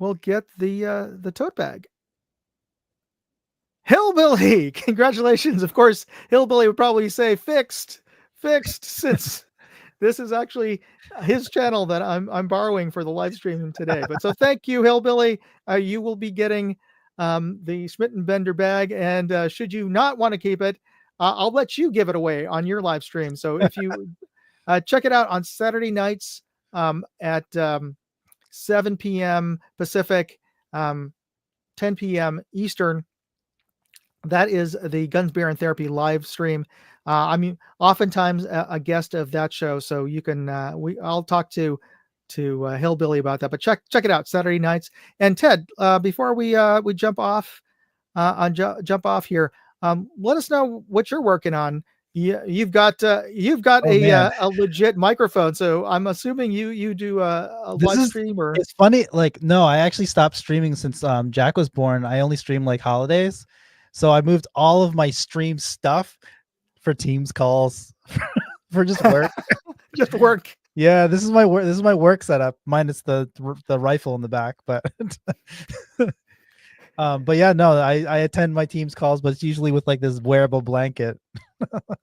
Speaker 1: will get the tote bag. Hillbilly, congratulations. Of course, Hillbilly would probably say fixed, since this is actually his channel that I'm borrowing for the live stream today. But so thank you, Hillbilly. You will be getting the Schmidt and Bender bag, and should you not want to keep it, I'll let you give it away on your live stream. So if you check it out on Saturday nights at 7 p.m. Pacific, 10 p.m. Eastern. That is the Guns, Beer, and Therapy live stream. I mean, oftentimes a guest of that show, so you can. I'll talk to Hillbilly about that. But check it out Saturday nights. And Ted, before we jump off jump off here, let us know what you're working on. You've got
Speaker 2: Oh,
Speaker 1: a legit microphone, so I'm assuming you do a live stream, or
Speaker 2: it's funny. Like, no, I actually stopped streaming since Jack was born. I only stream like holidays, so I moved all of my stream stuff for Teams calls for just work.
Speaker 1: just work.
Speaker 2: Yeah, this is my work. This is my work setup, minus the rifle in the back. But but yeah, no, I attend my Teams calls, but it's usually with like this wearable blanket.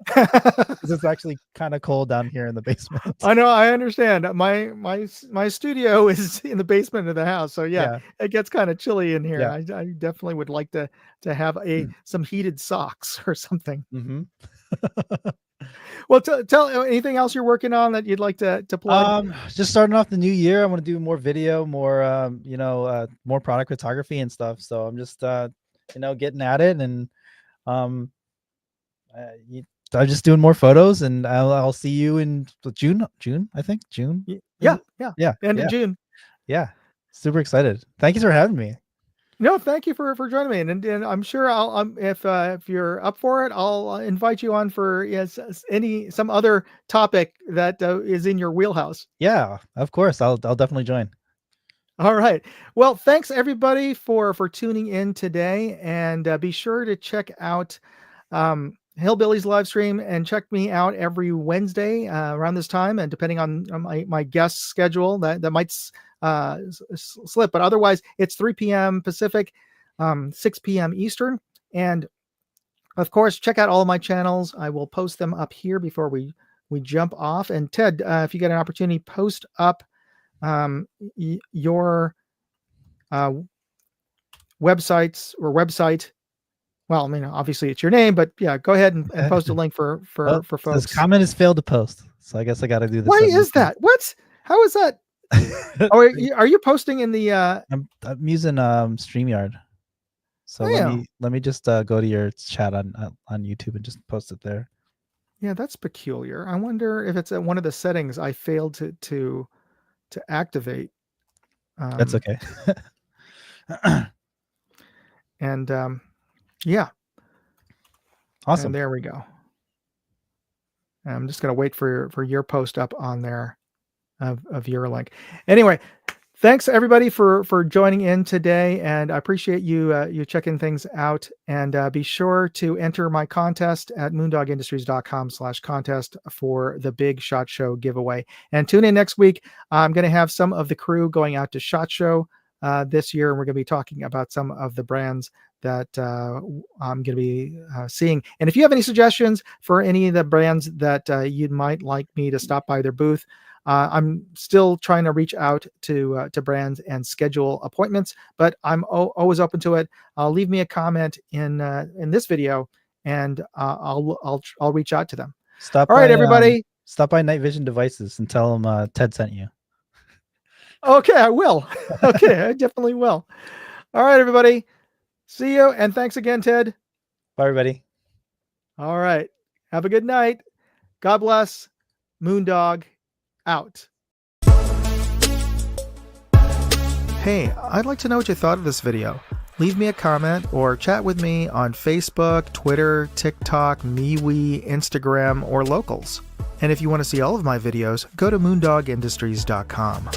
Speaker 2: Because it's actually kind of cold down here in the basement.
Speaker 1: I know, I understand. My studio is in the basement of the house, so yeah. It gets kind of chilly in here.
Speaker 2: Yeah.
Speaker 1: I definitely would like to have some heated socks or something.
Speaker 2: Mm-hmm.
Speaker 1: Well, tell anything else you're working on that you'd like to plug.
Speaker 2: Just starting off the new year, I want to do more video, more more product photography and stuff. So I'm just getting at it, and I'm just doing more photos, and I'll see you in June, I think June.
Speaker 1: Yeah. End
Speaker 2: of
Speaker 1: June.
Speaker 2: Yeah, super excited. Thank you for having me.
Speaker 1: No, thank you for joining me, and I'm sure I'll if you're up for it, I'll invite you on for some other topic that is in your wheelhouse.
Speaker 2: Yeah, of course, I'll definitely join.
Speaker 1: All right. Well, thanks everybody for tuning in today, and be sure to check out Hillbilly's live stream and check me out every Wednesday around this time. And depending on my guest schedule, that might slip, but otherwise it's 3 p.m. Pacific, 6 p.m. Eastern. And of course, check out all of my channels. I will post them up here before we jump off. And Ted, if you get an opportunity, post up your website. Well, I mean, obviously it's your name, but yeah, go ahead and post a link for
Speaker 2: Well,
Speaker 1: folks.
Speaker 2: this comment has failed to post, so I guess I got to do this.
Speaker 1: Why is that? What? How is that? Oh, are you posting in the?
Speaker 2: I'm using StreamYard. So let me just go to your chat on YouTube and just post it there.
Speaker 1: Yeah, that's peculiar. I wonder if it's one of the settings I failed to activate.
Speaker 2: That's okay.
Speaker 1: And yeah.
Speaker 2: Awesome.
Speaker 1: And there we go. I'm just going to wait for your post up on there of your link. Anyway, thanks everybody for joining in today, and I appreciate you checking things out. And be sure to enter my contest at moondogindustries.com/contest for the big SHOT Show giveaway. And tune in next week. I'm going to have some of the crew going out to SHOT Show this year, and we're going to be talking about some of the brands that I'm going to be seeing. And if you have any suggestions for any of the brands that you might like me to stop by their booth, I'm still trying to reach out to brands and schedule appointments, but I'm always open to it. Leave me a comment in this video, and I'll reach out to them. All right, everybody.
Speaker 2: Stop by Night Vision Devices and tell them Ted sent you.
Speaker 1: Okay, I will. Okay, I definitely will. All right, everybody. See you, and thanks again, Ted.
Speaker 2: Bye, everybody.
Speaker 1: All right. Have a good night. God bless. Moondog out. Hey, I'd like to know what you thought of this video. Leave me a comment or chat with me on Facebook, Twitter, TikTok, MeWe, Instagram, or Locals. And if you want to see all of my videos, go to moondogindustries.com.